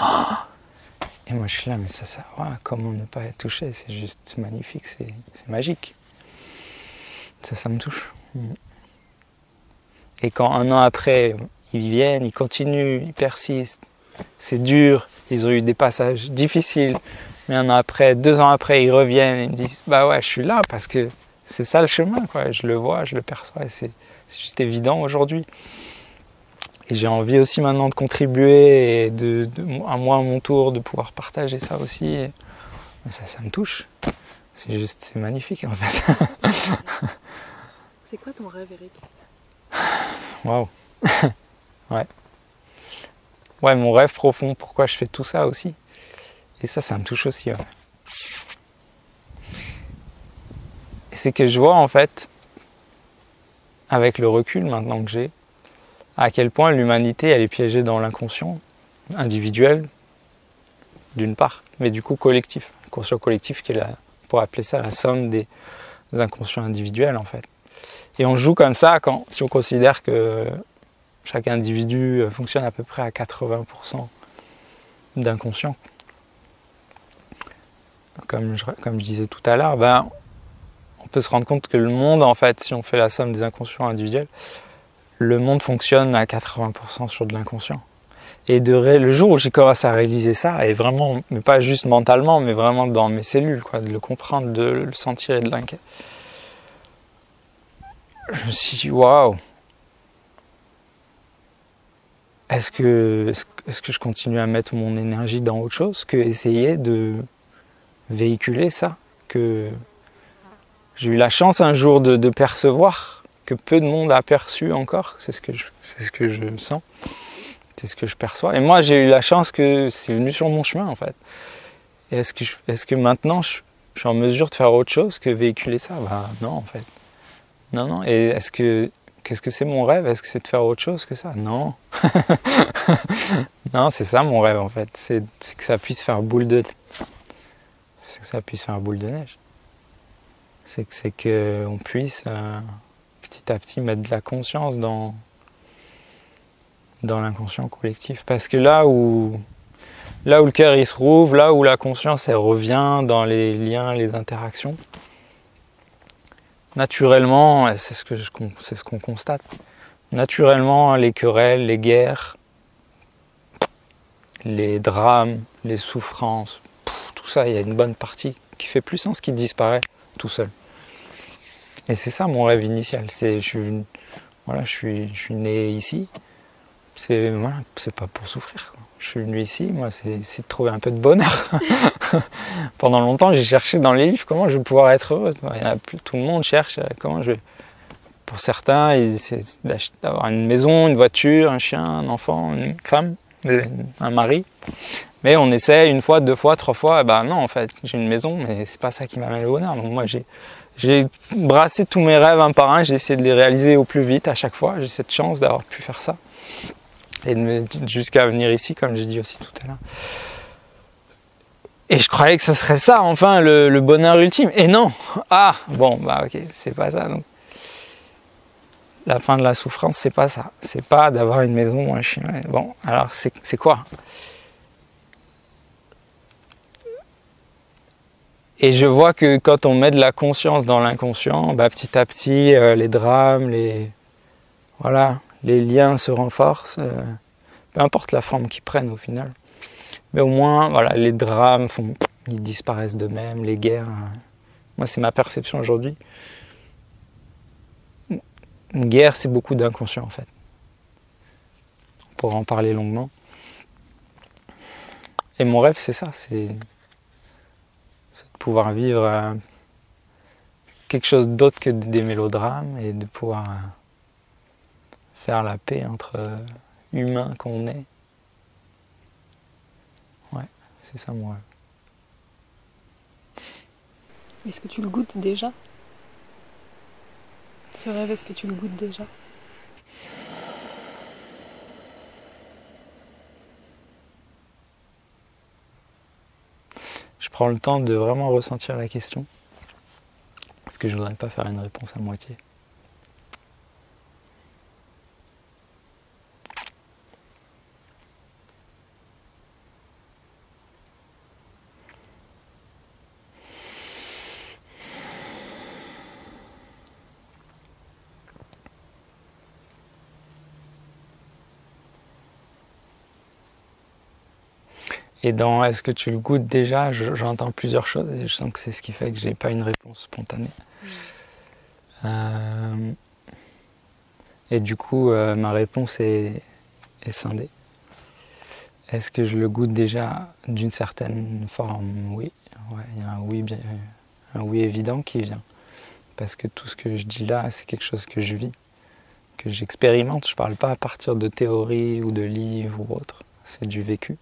Et moi je suis là, mais ça, comment ne pas être touché? C'est juste magnifique, c'est magique. Ça me touche. Et quand un an après, ils viennent, ils continuent, ils persistent, c'est dur, ils ont eu des passages difficiles, mais un an après, 2 ans après, ils reviennent et ils me disent « Bah ouais, je suis là parce que c'est ça le chemin, quoi. Je le vois, je le perçois, et c'est juste évident aujourd'hui. Et j'ai envie aussi maintenant de contribuer et à moi, à mon tour, de pouvoir partager ça aussi. Et ça me touche. C'est magnifique, en fait. C'est quoi ton rêve, Eric? Waouh. Ouais. Ouais, mon rêve profond, pourquoi je fais tout ça aussi. Et ça me touche aussi, ouais. Et c'est que je vois, en fait, avec le recul maintenant que j'ai, à quel point l'humanité, elle est piégée dans l'inconscient individuel, d'une part, mais du coup collectif. Inconscient collectif qui est là, pour appeler ça la somme des inconscients individuels, en fait. Et on joue comme ça si on considère que chaque individu fonctionne à peu près à 80% d'inconscient. Comme je disais tout à l'heure, on peut se rendre compte que le monde, en fait, si on fait la somme des inconscients individuels, le monde fonctionne à 80% sur de l'inconscient. Et le jour où j'ai commencé à réaliser ça, et vraiment, mais pas juste mentalement, mais vraiment dans mes cellules, quoi, de le comprendre, de le sentir et de l'inquiéter, je me suis dit, waouh, est-ce que je continue à mettre mon énergie dans autre chose que essayer de véhiculer ça, que j'ai eu la chance un jour de percevoir, que peu de monde a perçu encore, c'est ce que je sens, c'est ce que je perçois. Et moi j'ai eu la chance que c'est venu sur mon chemin, en fait. Et est-ce que maintenant je suis en mesure de faire autre chose que véhiculer ça? Non, en fait. Non. Et qu'est-ce que c'est mon rêve? Est-ce que c'est de faire autre chose que ça? Non. Non, c'est ça mon rêve, en fait. C'est que ça puisse faire boule de neige. C'est qu'on puisse petit à petit mettre de la conscience dans l'inconscient collectif. Parce que là où le cœur il se rouvre, là où la conscience elle revient dans les liens, les interactions, naturellement, c'est ce qu'on constate. Naturellement, les querelles, les guerres, les drames, les souffrances, tout ça, il y a une bonne partie qui fait plus sens, qui disparaît tout seul. Et c'est ça mon rêve initial. Je suis né ici. C'est pas pour souffrir, quoi. Je suis venu ici, moi, c'est de trouver un peu de bonheur. Pendant longtemps, j'ai cherché dans les livres comment je vais pouvoir être heureux. Tout le monde cherche comment je vais. Pour certains, c'est d'avoir une maison, une voiture, un chien, un enfant, une femme, un mari. Mais on essaie une fois, deux fois, trois fois. Non, en fait, j'ai une maison, mais c'est pas ça qui m'amène le bonheur. Donc moi, j'ai brassé tous mes rêves un par un. J'ai essayé de les réaliser au plus vite à chaque fois. J'ai cette chance d'avoir pu faire ça. Et jusqu'à venir ici, comme j'ai dit aussi tout à l'heure. Et je croyais que ce serait ça, enfin, le bonheur ultime. Et non. Ok, c'est pas ça. Donc, la fin de la souffrance, c'est pas ça. C'est pas d'avoir une maison ou un chien. Bon, alors c'est quoi? Et je vois que quand on met de la conscience dans l'inconscient, petit à petit, les drames, les liens se renforcent. Peu importe la forme qu'ils prennent au final. Mais au moins, les drames, ils disparaissent d'eux-mêmes, les guerres. Moi, c'est ma perception aujourd'hui. Une guerre, c'est beaucoup d'inconscient, en fait. On pourra en parler longuement. Et mon rêve, c'est ça, c'est de pouvoir vivre quelque chose d'autre que des mélodrames et de pouvoir faire la paix entre humains qu'on est. Ouais, c'est ça mon rêve. Est-ce que tu le goûtes déjà? Ce rêve, est-ce que tu le goûtes déjà? Je prends le temps de vraiment ressentir la question, parce que je ne voudrais pas faire une réponse à moitié. Et dans est-ce que tu le goûtes déjà, j'entends plusieurs choses et je sens que c'est ce qui fait que j'ai pas une réponse spontanée. Et du coup, ma réponse est scindée. Est-ce que je le goûte déjà d'une certaine forme? Oui. Ouais, il y a un oui évident qui vient. Parce que tout ce que je dis là, c'est quelque chose que je vis, que j'expérimente. Je ne parle pas à partir de théories ou de livres ou autre. C'est du vécu.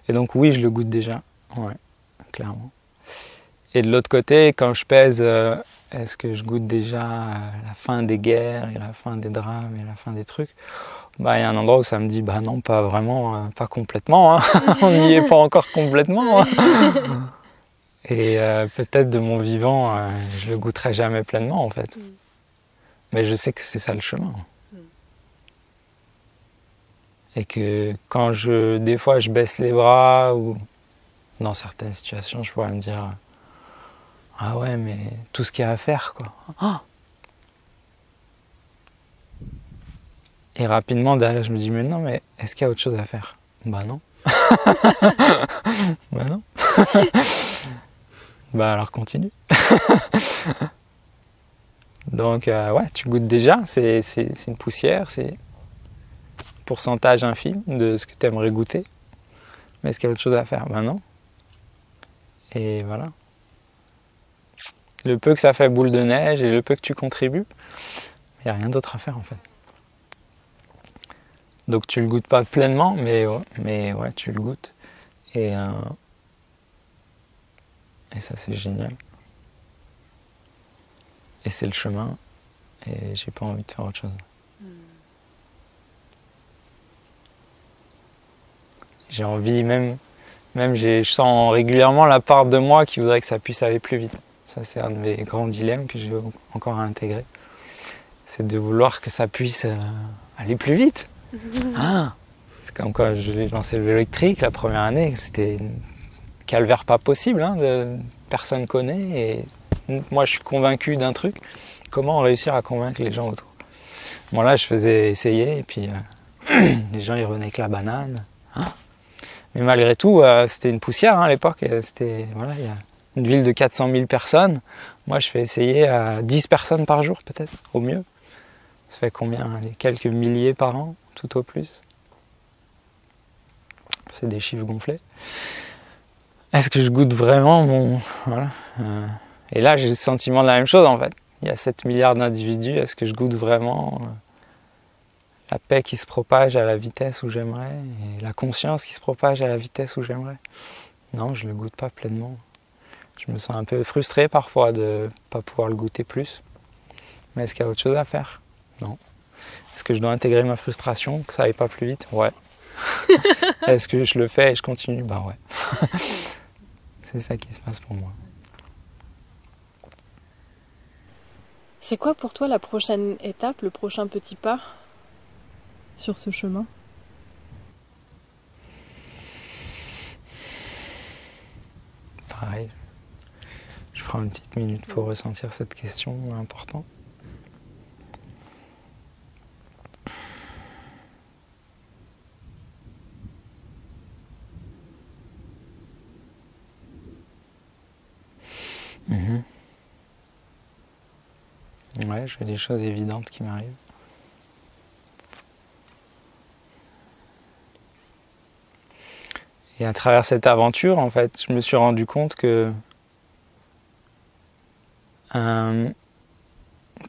Et donc oui, je le goûte déjà. Ouais, clairement. Et de l'autre côté, quand je pèse, est-ce que je goûte déjà la fin des guerres et la fin des drames et la fin des trucs? Bah, il y a un endroit où ça me dit, bah non, pas vraiment, pas complètement, hein. On n'y est pas encore complètement. Hein. Et peut-être de mon vivant, je le goûterai jamais pleinement en fait. Mais je sais que c'est ça le chemin. Et que quand des fois je baisse les bras ou dans certaines situations, je pourrais me dire, ah ouais, mais tout ce qu'il y a à faire, quoi. Ah. Et rapidement, derrière, je me dis, mais non, mais est-ce qu'il y a autre chose à faire? Bah non. Bah non. Bah alors continue. Donc, ouais, tu goûtes déjà, c'est une poussière, c'est un pourcentage infime de ce que tu aimerais goûter. Mais est-ce qu'il y a autre chose à faire? Bah non. Et voilà. Le peu que ça fait boule de neige et le peu que tu contribues, il n'y a rien d'autre à faire en fait. Donc tu le goûtes pas pleinement, mais ouais, tu le goûtes. Et ça c'est génial. Et c'est le chemin. Et j'ai pas envie de faire autre chose. J'ai envie, je sens régulièrement la part de moi qui voudrait que ça puisse aller plus vite. Ça c'est un de mes grands dilemmes que j'ai encore à intégrer. C'est de vouloir que ça puisse aller plus vite. Ah, c'est comme quand j'ai lancé le vélo électrique la première année, c'était un calvaire pas possible, hein, personne connaît et moi je suis convaincu d'un truc. Comment réussir à convaincre les gens autour? Bon là je faisais essayer et puis les gens ils revenaient avec la banane. Ah. Mais malgré tout c'était une poussière hein, à l'époque, c'était voilà, il y a une ville de 400 000 personnes. Moi je fais essayer à 10 personnes par jour peut-être, au mieux. Ça fait combien? Quelques milliers par an, tout au plus. C'est des chiffres gonflés. Est-ce que je goûte vraiment mon... Voilà. Et là, j'ai le sentiment de la même chose, en fait. Il y a 7 milliards d'individus. Est-ce que je goûte vraiment la paix qui se propage à la vitesse où j'aimerais et la conscience qui se propage à la vitesse où j'aimerais? Non, je ne le goûte pas pleinement. Je me sens un peu frustré parfois de ne pas pouvoir le goûter plus. Mais est-ce qu'il y a autre chose à faire? Non. Est-ce que je dois intégrer ma frustration, que ça aille pas plus vite? Ouais. Est-ce que je le fais et je continue? Bah ouais. C'est ça qui se passe pour moi. C'est quoi pour toi la prochaine étape, le prochain petit pas sur ce chemin? Pareil. Je prends une petite minute pour ressentir cette question importante. Ouais, j'ai des choses évidentes qui m'arrivent. Et à travers cette aventure, en fait, je me suis rendu compte que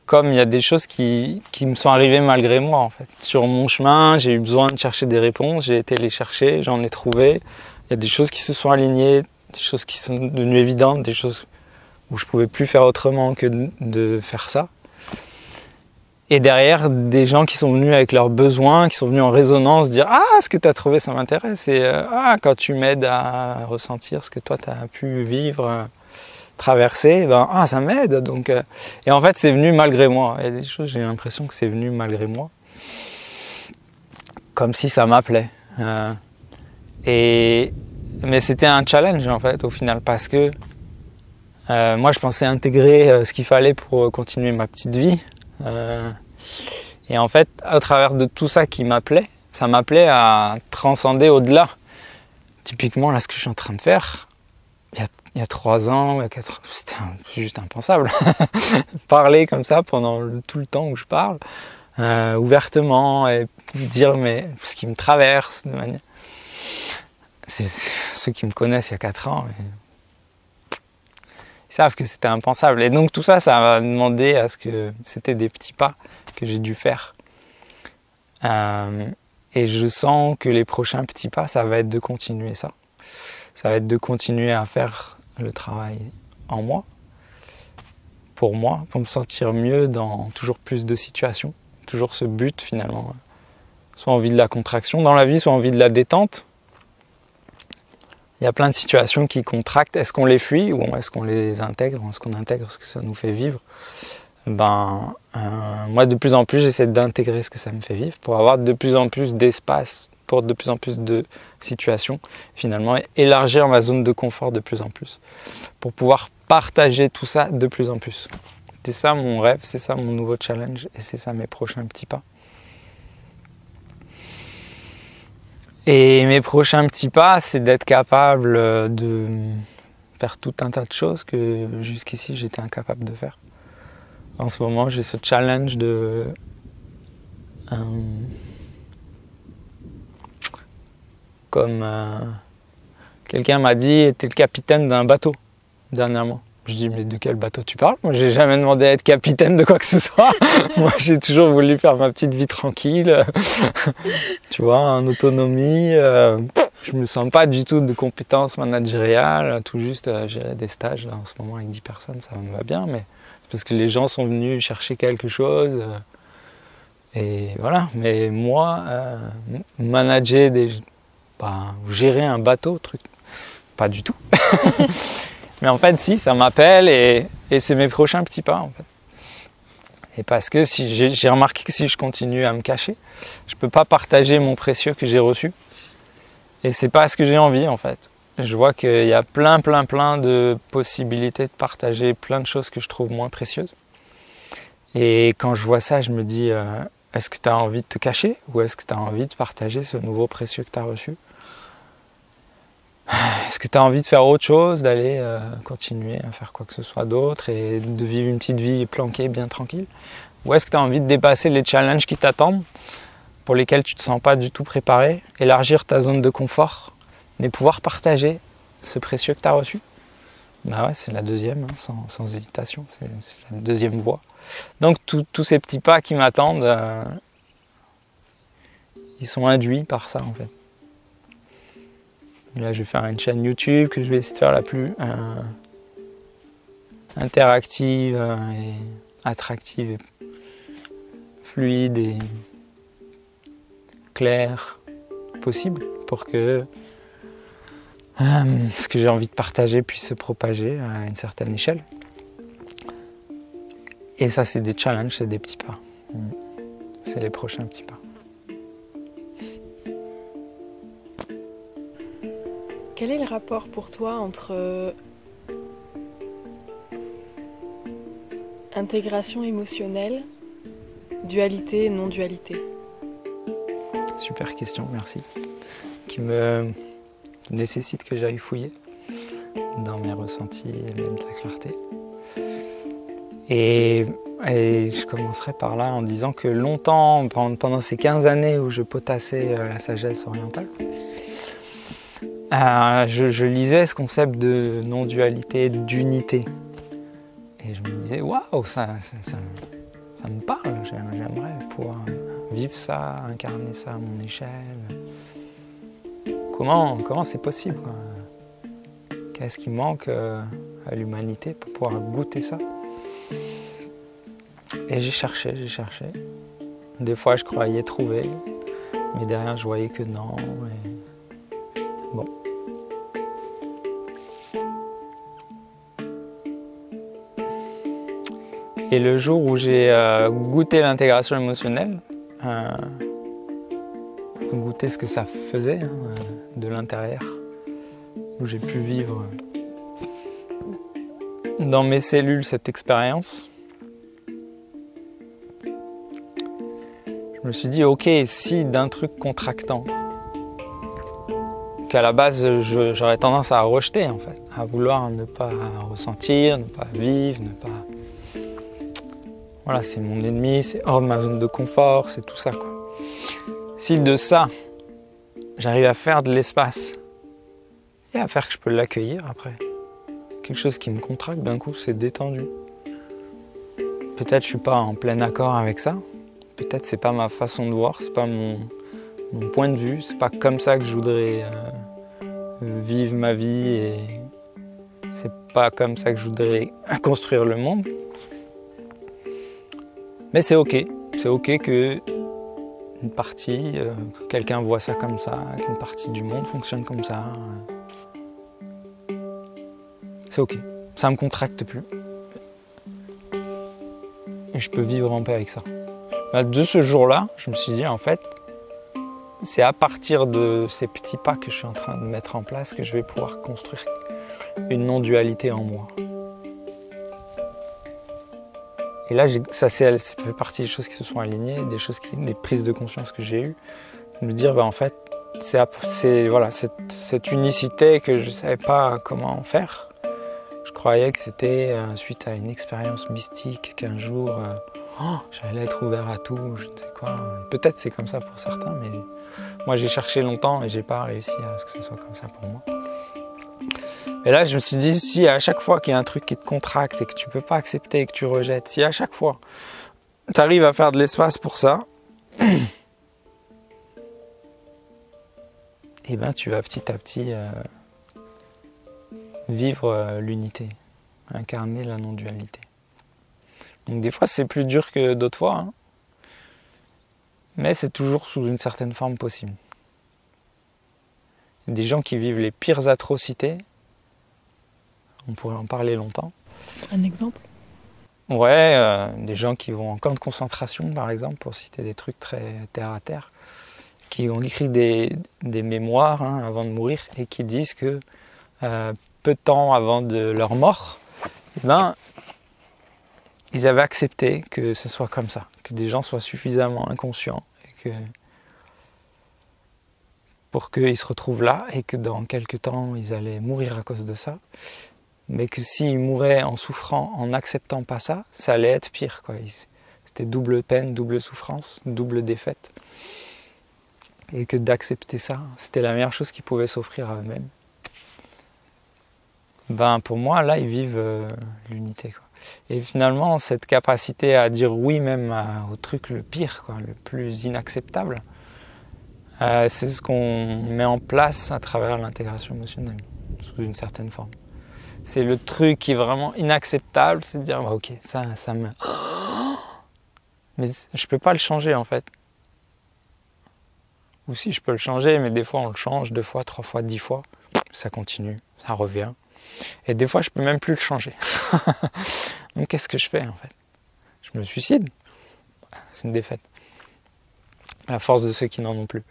comme il y a des choses qui me sont arrivées malgré moi, en fait. Sur mon chemin, j'ai eu besoin de chercher des réponses, j'ai été les chercher, j'en ai trouvé. Il y a des choses qui se sont alignées, des choses qui sont devenues évidentes, des choses où je ne pouvais plus faire autrement que de faire ça. Et derrière, des gens qui sont venus avec leurs besoins, qui sont venus en résonance, dire « Ah, ce que tu as trouvé, ça m'intéresse » et « Ah, quand tu m'aides à ressentir ce que toi, tu as pu vivre, traverser, ben, ah, ça m'aide. » Donc, et en fait, c'est venu malgré moi. Il y a des choses, j'ai l'impression que c'est venu malgré moi. Comme si ça m'appelait. Mais c'était un challenge, en fait, au final, parce que moi, je pensais intégrer ce qu'il fallait pour continuer ma petite vie. Et en fait, à travers de tout ça qui m'appelait, ça m'appelait à transcender au-delà. Typiquement, là, ce que je suis en train de faire, il y a il y a 3 ans, il y a 4 ans, c'était juste impensable. Parler comme ça pendant tout le temps où je parle, ouvertement, et dire ce qui me traverse de manière... C'est ceux qui me connaissent il y a 4 ans, ils savent que c'était impensable. Et donc tout ça, ça m'a demandé à ce que c'était des petits pas que j'ai dû faire. Et je sens que les prochains petits pas, ça va être de continuer ça. Ça va être de continuer à faire le travail en moi, pour me sentir mieux dans toujours plus de situations. Toujours ce but finalement, soit envie de la contraction dans la vie, soit envie de la détente. Il y a plein de situations qui contractent. Est-ce qu'on les fuit ou est-ce qu'on les intègre? Est-ce qu'on intègre ce que ça nous fait vivre? Moi, de plus en plus, j'essaie d'intégrer ce que ça me fait vivre pour avoir de plus en plus d'espace, pour de plus en plus de situations. Finalement, élargir ma zone de confort de plus en plus. Pour pouvoir partager tout ça de plus en plus. C'est ça mon rêve, c'est ça mon nouveau challenge et c'est ça mes prochains petits pas. Et mes prochains petits pas, c'est d'être capable de faire tout un tas de choses que jusqu'ici j'étais incapable de faire. En ce moment, j'ai ce challenge de quelqu'un m'a dit, t'es le capitaine d'un bateau dernièrement. Je dis, mais de quel bateau tu parles? Moi, j'ai jamais demandé à être capitaine de quoi que ce soit. Moi, j'ai toujours voulu faire ma petite vie tranquille. Tu vois, en autonomie. Je me sens pas du tout de compétences managériales. Tout juste gérer des stages. Là, en ce moment, avec 10 personnes, ça me va bien. Mais parce que les gens sont venus chercher quelque chose. Et voilà. Mais moi, manager gérer un bateau, pas du tout. Mais en fait, si, ça m'appelle et c'est mes prochains petits pas, en fait. Et parce que j'ai remarqué que si je continue à me cacher, je ne peux pas partager mon précieux que j'ai reçu. Et c'est pas ce que j'ai envie, en fait. Je vois qu'il y a plein de possibilités de partager plein de choses que je trouve moins précieuses. Et quand je vois ça, je me dis, est-ce que tu as envie de te cacher ou est-ce que tu as envie de partager ce nouveau précieux que tu as reçu? Est-ce que tu as envie de faire autre chose, d'aller continuer à faire quoi que ce soit d'autre et de vivre une petite vie planquée, bien tranquille? Ou est-ce que tu as envie de dépasser les challenges qui t'attendent, pour lesquels tu ne te sens pas du tout préparé, élargir ta zone de confort, mais pouvoir partager ce précieux que tu as reçu? Bah ouais, c'est la deuxième, hein, sans hésitation, c'est la deuxième voie. Donc tous ces petits pas qui m'attendent, ils sont induits par ça en fait. Là, je vais faire une chaîne YouTube que je vais essayer de faire la plus interactive et attractive, et fluide et claire possible pour que ce que j'ai envie de partager puisse se propager à une certaine échelle. Et ça, c'est des challenges, c'est des petits pas. C'est les prochains petits pas. Quel est le rapport pour toi entre intégration émotionnelle, dualité et non-dualité? Super question, merci. Qui nécessite que j'aille fouiller dans mes ressentis et même de la clarté. Et je commencerai par là en disant que longtemps, pendant ces 15 années où je potassais la sagesse orientale, je lisais ce concept de non-dualité, d'unité. Et je me disais, waouh, ça me parle, j'aimerais pouvoir vivre ça, incarner ça à mon échelle. Comment c'est possible, quoi? Qu'est-ce qui manque à l'humanité pour pouvoir goûter ça? Et j'ai cherché. Des fois, je croyais trouver, mais derrière, je voyais que non. Et... Bon. Et le jour où j'ai goûté l'intégration émotionnelle, goûté ce que ça faisait de l'intérieur, où j'ai pu vivre dans mes cellules cette expérience, je me suis dit, ok, si d'un truc contractant qu'à la base j'aurais tendance à rejeter en fait, à vouloir ne pas ressentir, ne pas vivre, ne pas... Voilà, c'est mon ennemi, c'est hors de ma zone de confort, c'est tout ça quoi. Si de ça, j'arrive à faire de l'espace et à faire que je peux l'accueillir après, quelque chose qui me contracte d'un coup, c'est détendu. Peut-être je suis pas en plein accord avec ça, peut-être c'est pas ma façon de voir, c'est pas mon point de vue, c'est pas comme ça que je voudrais vivre ma vie et c'est pas comme ça que je voudrais construire le monde. Mais c'est ok que une partie, que quelqu'un voit ça comme ça, qu'une partie du monde fonctionne comme ça. C'est ok, ça me contracte plus. Et je peux vivre en paix avec ça. De ce jour-là, je me suis dit en fait, c'est à partir de ces petits pas que je suis en train de mettre en place que je vais pouvoir construire une non-dualité en moi. Et là, ça fait partie des choses qui se sont alignées, des prises de conscience que j'ai eues. De me dire, en fait, voilà, cette unicité que je ne savais pas comment faire. Je croyais que c'était suite à une expérience mystique qu'un jour, j'allais être ouvert à tout, je ne sais quoi. Peut-être c'est comme ça pour certains, mais moi j'ai cherché longtemps et j'ai pas réussi à ce que ce soit comme ça pour moi. Et là je me suis dit, si à chaque fois qu'il y a un truc qui te contracte et que tu peux pas accepter et que tu rejettes, si à chaque fois tu arrives à faire de l'espace pour ça, et ben tu vas petit à petit vivre l'unité, incarner la non-dualité. Donc des fois c'est plus dur que d'autres fois, hein, mais c'est toujours sous une certaine forme possible. Des gens qui vivent les pires atrocités, on pourrait en parler longtemps. Un exemple ? Ouais, des gens qui vont en camp de concentration par exemple, pour citer des trucs très terre à terre, qui ont écrit des mémoires avant de mourir et qui disent que peu de temps avant de leur mort, ils avaient accepté que ce soit comme ça, que des gens soient suffisamment inconscients pour qu'ils se retrouvent là et que dans quelques temps ils allaient mourir à cause de ça, mais que s'ils mouraient en souffrant, en n'acceptant pas ça, ça allait être pire, quoi. C'était double peine, double souffrance, double défaite, et que d'accepter ça, c'était la meilleure chose qu'ils pouvaient s'offrir à eux-mêmes. Pour moi, là, ils vivent l'unité, quoi. Et finalement, cette capacité à dire oui même au truc le pire, quoi, le plus inacceptable, c'est ce qu'on met en place à travers l'intégration émotionnelle, sous une certaine forme. C'est le truc qui est vraiment inacceptable, c'est de dire ok, ça me... Mais je peux pas le changer en fait. Ou si je peux le changer, mais des fois on le change, 2 fois, 3 fois, 10 fois, ça continue, ça revient. Et des fois je peux même plus le changer. Donc qu'est-ce que je fais en fait? Je me suicide. C'est une défaite. À la force de ceux qui n'en ont plus.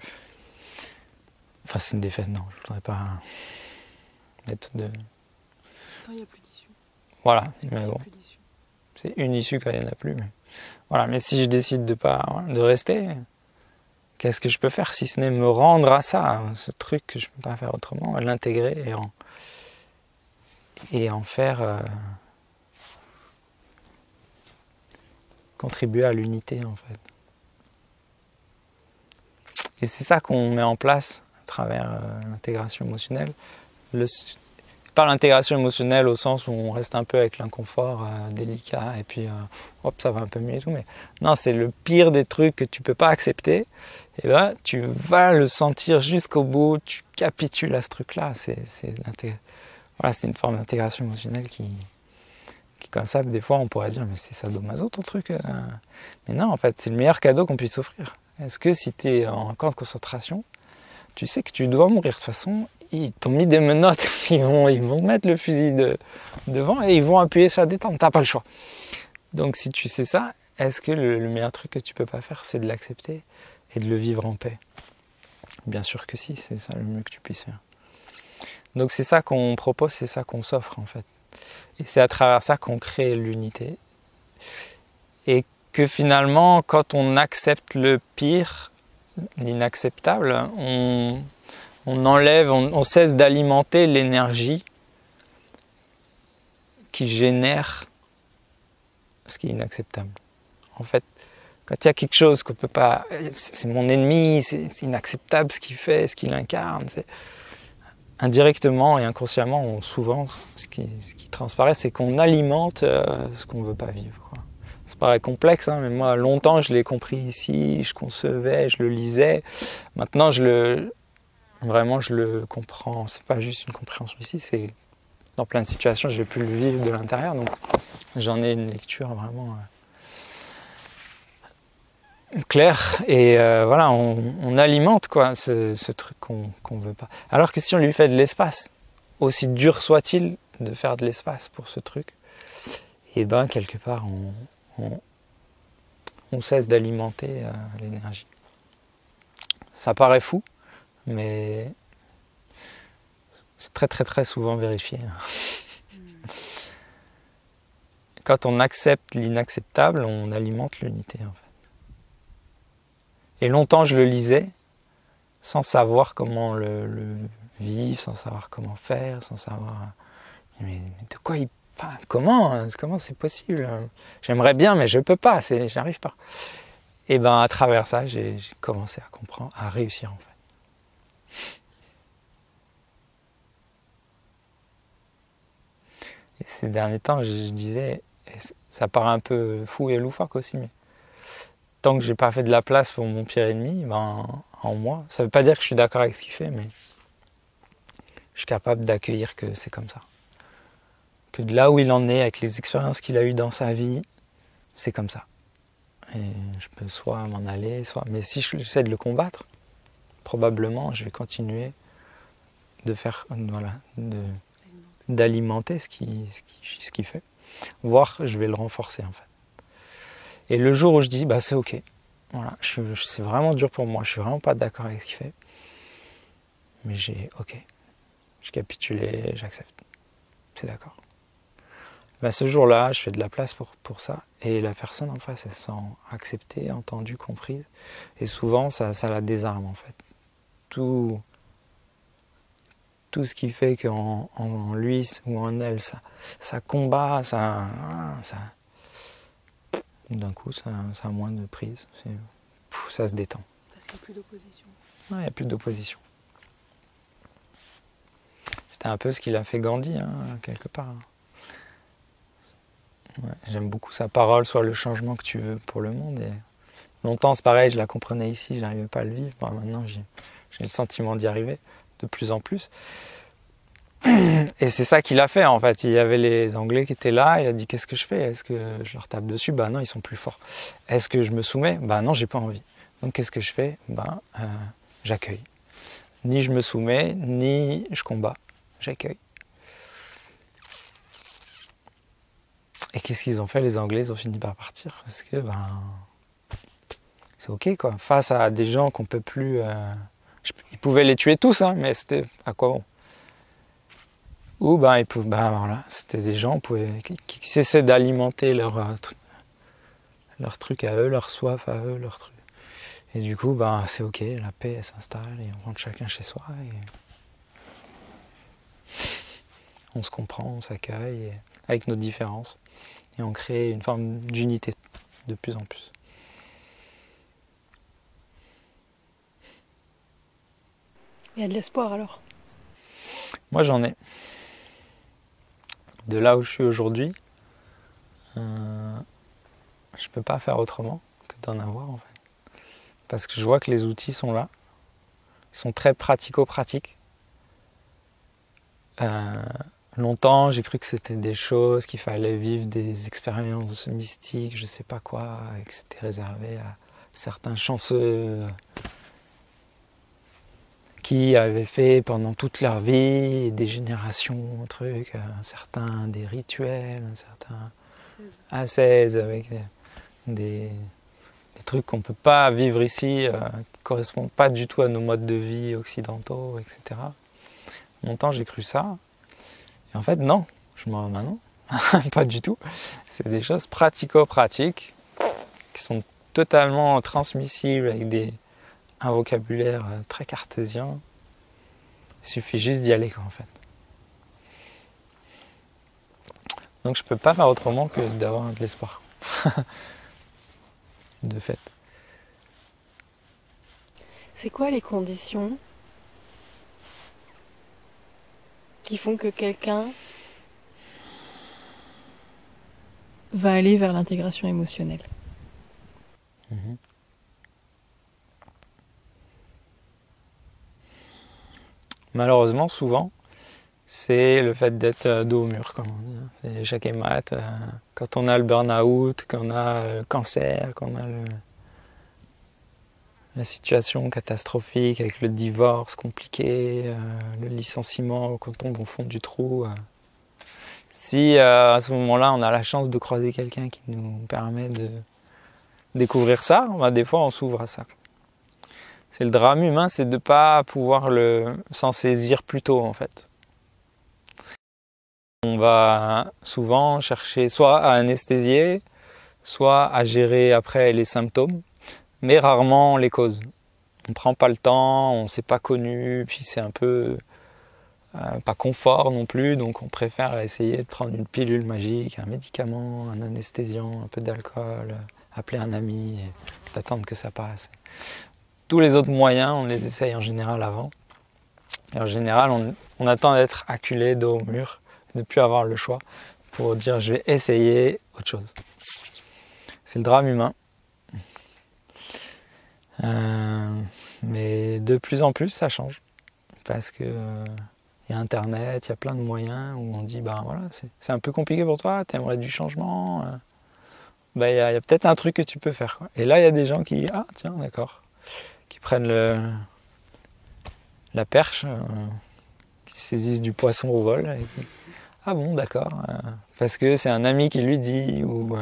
Enfin c'est une défaite, non, je voudrais pas mettre de... Quand il n'y a plus d'issue. Voilà, mais bon. C'est une issue quand il n'y en a plus. Mais... Voilà, mais si je décide de rester, qu'est-ce que je peux faire si ce n'est me rendre à ça, ce truc que je ne peux pas faire autrement, l'intégrer et en faire contribuer à l'unité en fait. Et c'est ça qu'on met en place à travers l'intégration émotionnelle. Pas l'intégration émotionnelle au sens où on reste un peu avec l'inconfort délicat et puis hop ça va un peu mieux et tout, mais non, c'est le pire des trucs que tu peux pas accepter, et ben tu vas le sentir jusqu'au bout, tu capitules à ce truc là, c'est une forme d'intégration émotionnelle qui comme ça, des fois on pourrait dire mais c'est sadomaso ton truc, mais non en fait c'est le meilleur cadeau qu'on puisse offrir. Est-ce que si tu es en camp de concentration, tu sais que tu dois mourir de toute façon, ils t'ont mis des menottes, ils vont mettre le fusil devant et ils vont appuyer sur la détente, t'as pas le choix. Donc si tu sais ça, est-ce que le meilleur truc que tu peux pas faire, c'est de l'accepter et de le vivre en paix? Bien sûr que si, c'est ça le mieux que tu puisses faire. Donc c'est ça qu'on propose, c'est ça qu'on s'offre en fait. Et c'est à travers ça qu'on crée l'unité. Et que finalement, quand on accepte le pire, l'inacceptable, on cesse d'alimenter l'énergie qui génère ce qui est inacceptable. En fait, quand il y a quelque chose qu'on peut pas, c'est mon ennemi, c'est inacceptable ce qu'il fait, ce qu'il incarne, indirectement et inconsciemment, souvent, ce qui transparaît, c'est qu'on alimente ce qu'on ne veut pas vivre, quoi. Ça paraît complexe, hein, mais moi, longtemps, je l'ai compris ici, je concevais, je le lisais. Maintenant, vraiment, je le comprends. C'est pas juste une compréhension ici, c'est dans plein de situations, j'ai pu le vivre de l'intérieur, donc j'en ai une lecture vraiment claire. Et voilà, on alimente quoi, ce truc qu'on veut pas. Alors que si on lui fait de l'espace, aussi dur soit-il de faire de l'espace pour ce truc, et ben quelque part on cesse d'alimenter l'énergie. Ça paraît fou, mais c'est très très très souvent vérifié. Quand on accepte l'inacceptable, on alimente l'unité en fait. Et longtemps je le lisais sans savoir comment le vivre, sans savoir comment faire, sans savoir... Mais de quoi il parle ? Comment c'est possible ? J'aimerais bien mais je peux pas, j'arrive pas. Et ben à travers ça, j'ai commencé à comprendre, à réussir en fait. Et ces derniers temps, je disais, ça paraît un peu fou et loufoque aussi, mais tant que j'ai pas fait de la place pour mon pire ennemi, ben, en moi, ça veut pas dire que je suis d'accord avec ce qu'il fait, mais je suis capable d'accueillir que c'est comme ça. Que de là où il en est, avec les expériences qu'il a eues dans sa vie, c'est comme ça. Et je peux soit m'en aller, soit... Mais si j'essaie de le combattre, probablement je vais continuer de faire, voilà, d'alimenter ce qu'il fait, voire je vais le renforcer en fait. Et le jour où je dis bah c'est ok, voilà, c'est vraiment dur pour moi, je suis vraiment pas d'accord avec ce qu'il fait, mais j'ai capitulé, j'accepte, c'est d'accord. Bah, ce jour-là, je fais de la place pour ça, et la personne en face, elle se sent acceptée, entendue, comprise, et souvent ça la désarme en fait. Tout ce qui fait qu'en lui ou en elle, ça combat, d'un coup, ça a moins de prise. Ça se détend. Parce qu'il n'y a plus d'opposition. Ouais, il n'y a plus d'opposition. C'était un peu ce qu'il a fait Gandhi, hein, quelque part. Ouais, j'aime beaucoup sa parole, soit le changement que tu veux pour le monde. Et longtemps, c'est pareil, je la comprenais ici, je n'arrivais pas à le vivre. Bon, maintenant, j'ai le sentiment d'y arriver de plus en plus. Et c'est ça qu'il a fait en fait. Il y avait les Anglais qui étaient là, il a dit qu'est-ce que je fais ? Est-ce que je leur tape dessus ? Bah non, ils sont plus forts. Est-ce que je me soumets ? Bah non, j'ai pas envie. Donc qu'est-ce que je fais ? Bah j'accueille. Ni je me soumets, ni je combats. J'accueille. Et qu'est-ce qu'ils ont fait les Anglais ? Ils ont fini par partir. Parce que c'est ok quoi. Face à des gens qu'on peut plus... Ils pouvaient les tuer tous, hein, mais c'était à quoi bon ? Ou voilà, c'était des gens qui cessaient d'alimenter leur truc à eux, leur soif à eux, leur truc. Et du coup, c'est ok, la paix elle s'installe et on rentre chacun chez soi et on se comprend, on s'accueille avec nos différences et on crée une forme d'unité de plus en plus. Il y a de l'espoir alors ? Moi j'en ai. De là où je suis aujourd'hui, je peux pas faire autrement que d'en avoir en fait. Parce que je vois que les outils sont là, ils sont très pratico-pratiques. Longtemps, j'ai cru que c'était des choses, qu'il fallait vivre des expériences mystiques, je sais pas quoi, et que c'était réservé à certains chanceux qui avaient fait pendant toute leur vie des générations, des rituels, un certain ascèse avec des trucs qu'on ne peut pas vivre ici, qui ne correspondent pas du tout à nos modes de vie occidentaux, etc. Longtemps j'ai cru ça, et en fait non, non, pas du tout. C'est des choses pratico-pratiques qui sont totalement transmissibles avec un vocabulaire très cartésien Il suffit juste d'y aller, quoi, en fait. Donc je peux pas faire autrement que d'avoir de l'espoir. De fait. C'est quoi les conditions qui font que quelqu'un va aller vers l'intégration émotionnelle? Malheureusement, souvent, c'est le fait d'être dos au mur, comme on dit. C'est échec et mat. Quand on a le burn-out, quand on a le cancer, quand on a la situation catastrophique avec le divorce compliqué, le licenciement quand on tombe au fond du trou. Si à ce moment-là, on a la chance de croiser quelqu'un qui nous permet de découvrir ça, bah, des fois, on s'ouvre à ça. C'est le drame humain, c'est de ne pas pouvoir s'en saisir plus tôt, en fait. On va souvent chercher soit à anesthésier, soit à gérer après les symptômes, mais rarement les causes. On ne prend pas le temps, on ne s'est pas connu, puis c'est un peu pas confort non plus, donc on préfère essayer de prendre une pilule magique, un médicament, un anesthésiant, un peu d'alcool, appeler un ami, et d'attendre que ça passe. Tous les autres moyens, on les essaye en général avant. Et en général, on attend d'être acculé dos au mur, de ne plus avoir le choix pour dire je vais essayer autre chose. C'est le drame humain. Mais de plus en plus, ça change. Parce que y a Internet, il y a plein de moyens où on dit bah voilà, c'est un peu compliqué pour toi, tu aimerais du changement. Bah, y a peut-être un truc que tu peux faire, quoi. Et là, il y a des gens qui ah tiens, d'accord, qui prennent la perche, qui saisissent du poisson au vol. Et qui, ah bon, d'accord. Parce que c'est un ami qui lui dit, ou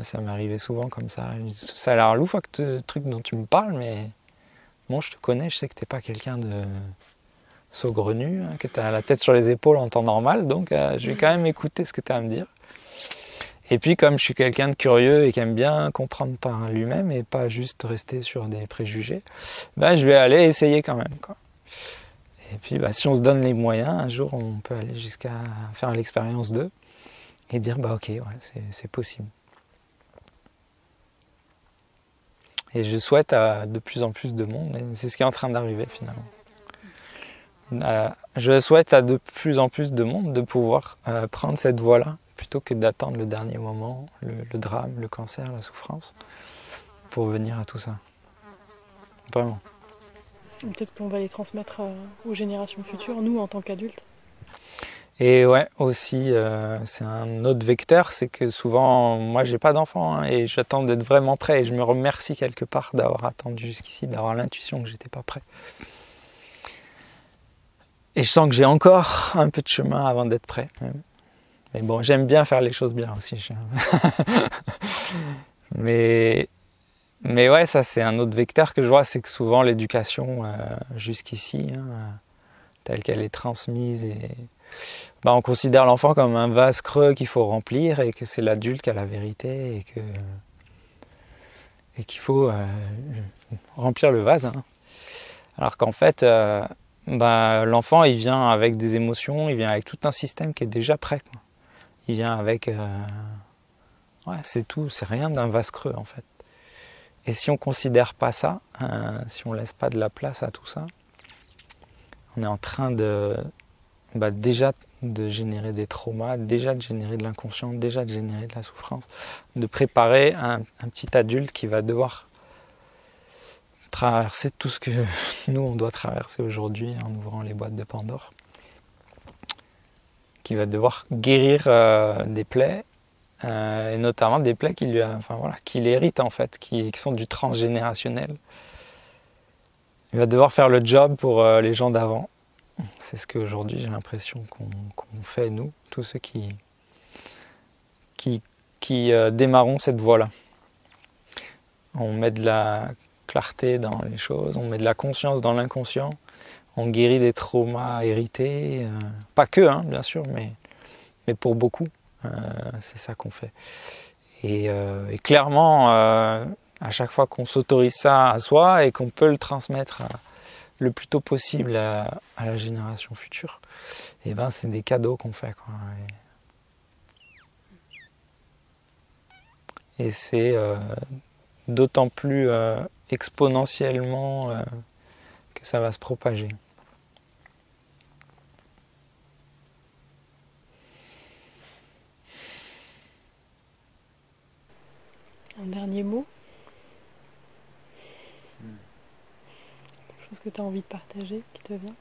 ça m'est arrivé souvent comme ça. Ça a l'air loufoque ce truc dont tu me parles, mais bon, je te connais, je sais que t'es pas quelqu'un de saugrenu, hein, que tu as la tête sur les épaules en temps normal, donc je vais quand même écouter ce que tu as à me dire. Et puis comme je suis quelqu'un de curieux et qui aime bien comprendre par lui-même et pas juste rester sur des préjugés, bah, je vais aller essayer quand même, quoi. Et puis bah, si on se donne les moyens, un jour on peut aller jusqu'à faire l'expérience d'eux et dire bah ok, ouais, c'est possible. Et je souhaite à de plus en plus de monde, et c'est ce qui est en train d'arriver finalement. Je souhaite à de plus en plus de monde de pouvoir prendre cette voie-là, plutôt que d'attendre le dernier moment, le drame, le cancer, la souffrance, pour venir à tout ça. Vraiment. Peut-être qu'on va les transmettre aux générations futures, nous en tant qu'adultes. Et ouais, aussi, c'est un autre vecteur, c'est que souvent, moi j'ai pas d'enfant, hein, et j'attends d'être vraiment prêt, et je me remercie quelque part d'avoir attendu jusqu'ici, d'avoir l'intuition que j'étais pas prêt. Et je sens que j'ai encore un peu de chemin avant d'être prêt. Mais bon, j'aime bien faire les choses bien aussi. Mais ouais, ça c'est un autre vecteur que je vois, c'est que souvent l'éducation jusqu'ici, telle qu'elle est transmise, bah, on considère l'enfant comme un vase creux qu'il faut remplir et que c'est l'adulte qui a la vérité et qu'il faut remplir le vase. Hein. Alors qu'en fait, bah, l'enfant il vient avec des émotions, il vient avec tout un système qui est déjà prêt, quoi. Il vient avec... ouais, c'est tout, c'est rien d'un vase creux en fait. Et si on ne considère pas ça, si on ne laisse pas de la place à tout ça, on est en train de... Bah, déjà de générer des traumas, déjà de générer de l'inconscient, déjà de générer de la souffrance, de préparer un petit adulte qui va devoir traverser tout ce que nous on doit traverser aujourd'hui en ouvrant les boîtes de Pandore, qui va devoir guérir des plaies, et notamment des plaies qui l'héritent en fait, qui sont du transgénérationnel. Il va devoir faire le job pour les gens d'avant. C'est ce qu'aujourd'hui j'ai l'impression qu'on fait nous, tous ceux qui démarrons cette voie-là. On met de la clarté dans les choses, on met de la conscience dans l'inconscient, on guérit des traumas hérités, pas que, hein, bien sûr, mais pour beaucoup, c'est ça qu'on fait. Et clairement, à chaque fois qu'on s'autorise ça à soi et qu'on peut le transmettre le plus tôt possible à la génération future, et ben c'est des cadeaux qu'on fait, quoi. Et c'est d'autant plus exponentiellement que ça va se propager. Un dernier mot? Quelque chose que tu as envie de partager, qui te vient?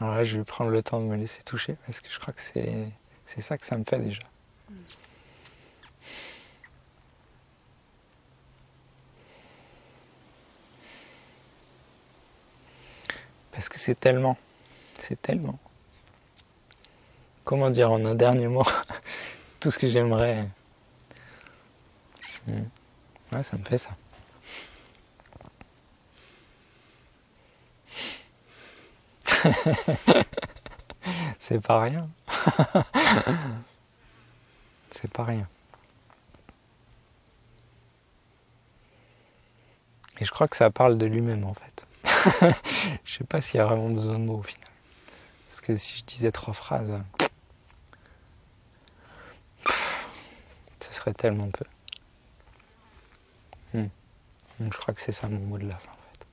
Alors là, je vais prendre le temps de me laisser toucher, parce que je crois que c'est ça que ça me fait déjà. Parce que c'est tellement. Comment dire en un dernier mot tout ce que j'aimerais. Ouais, ça me fait ça. C'est pas rien. C'est pas rien. Et je crois que ça parle de lui-même en fait. Je sais pas s'il y a vraiment besoin de mots au final. Parce que si je disais 3 phrases, ce serait tellement peu. Donc je crois que c'est ça mon mot de la fin en fait.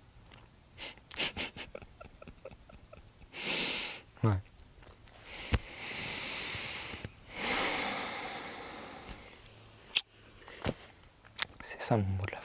Ouais. C'est ça mon mot de la fin.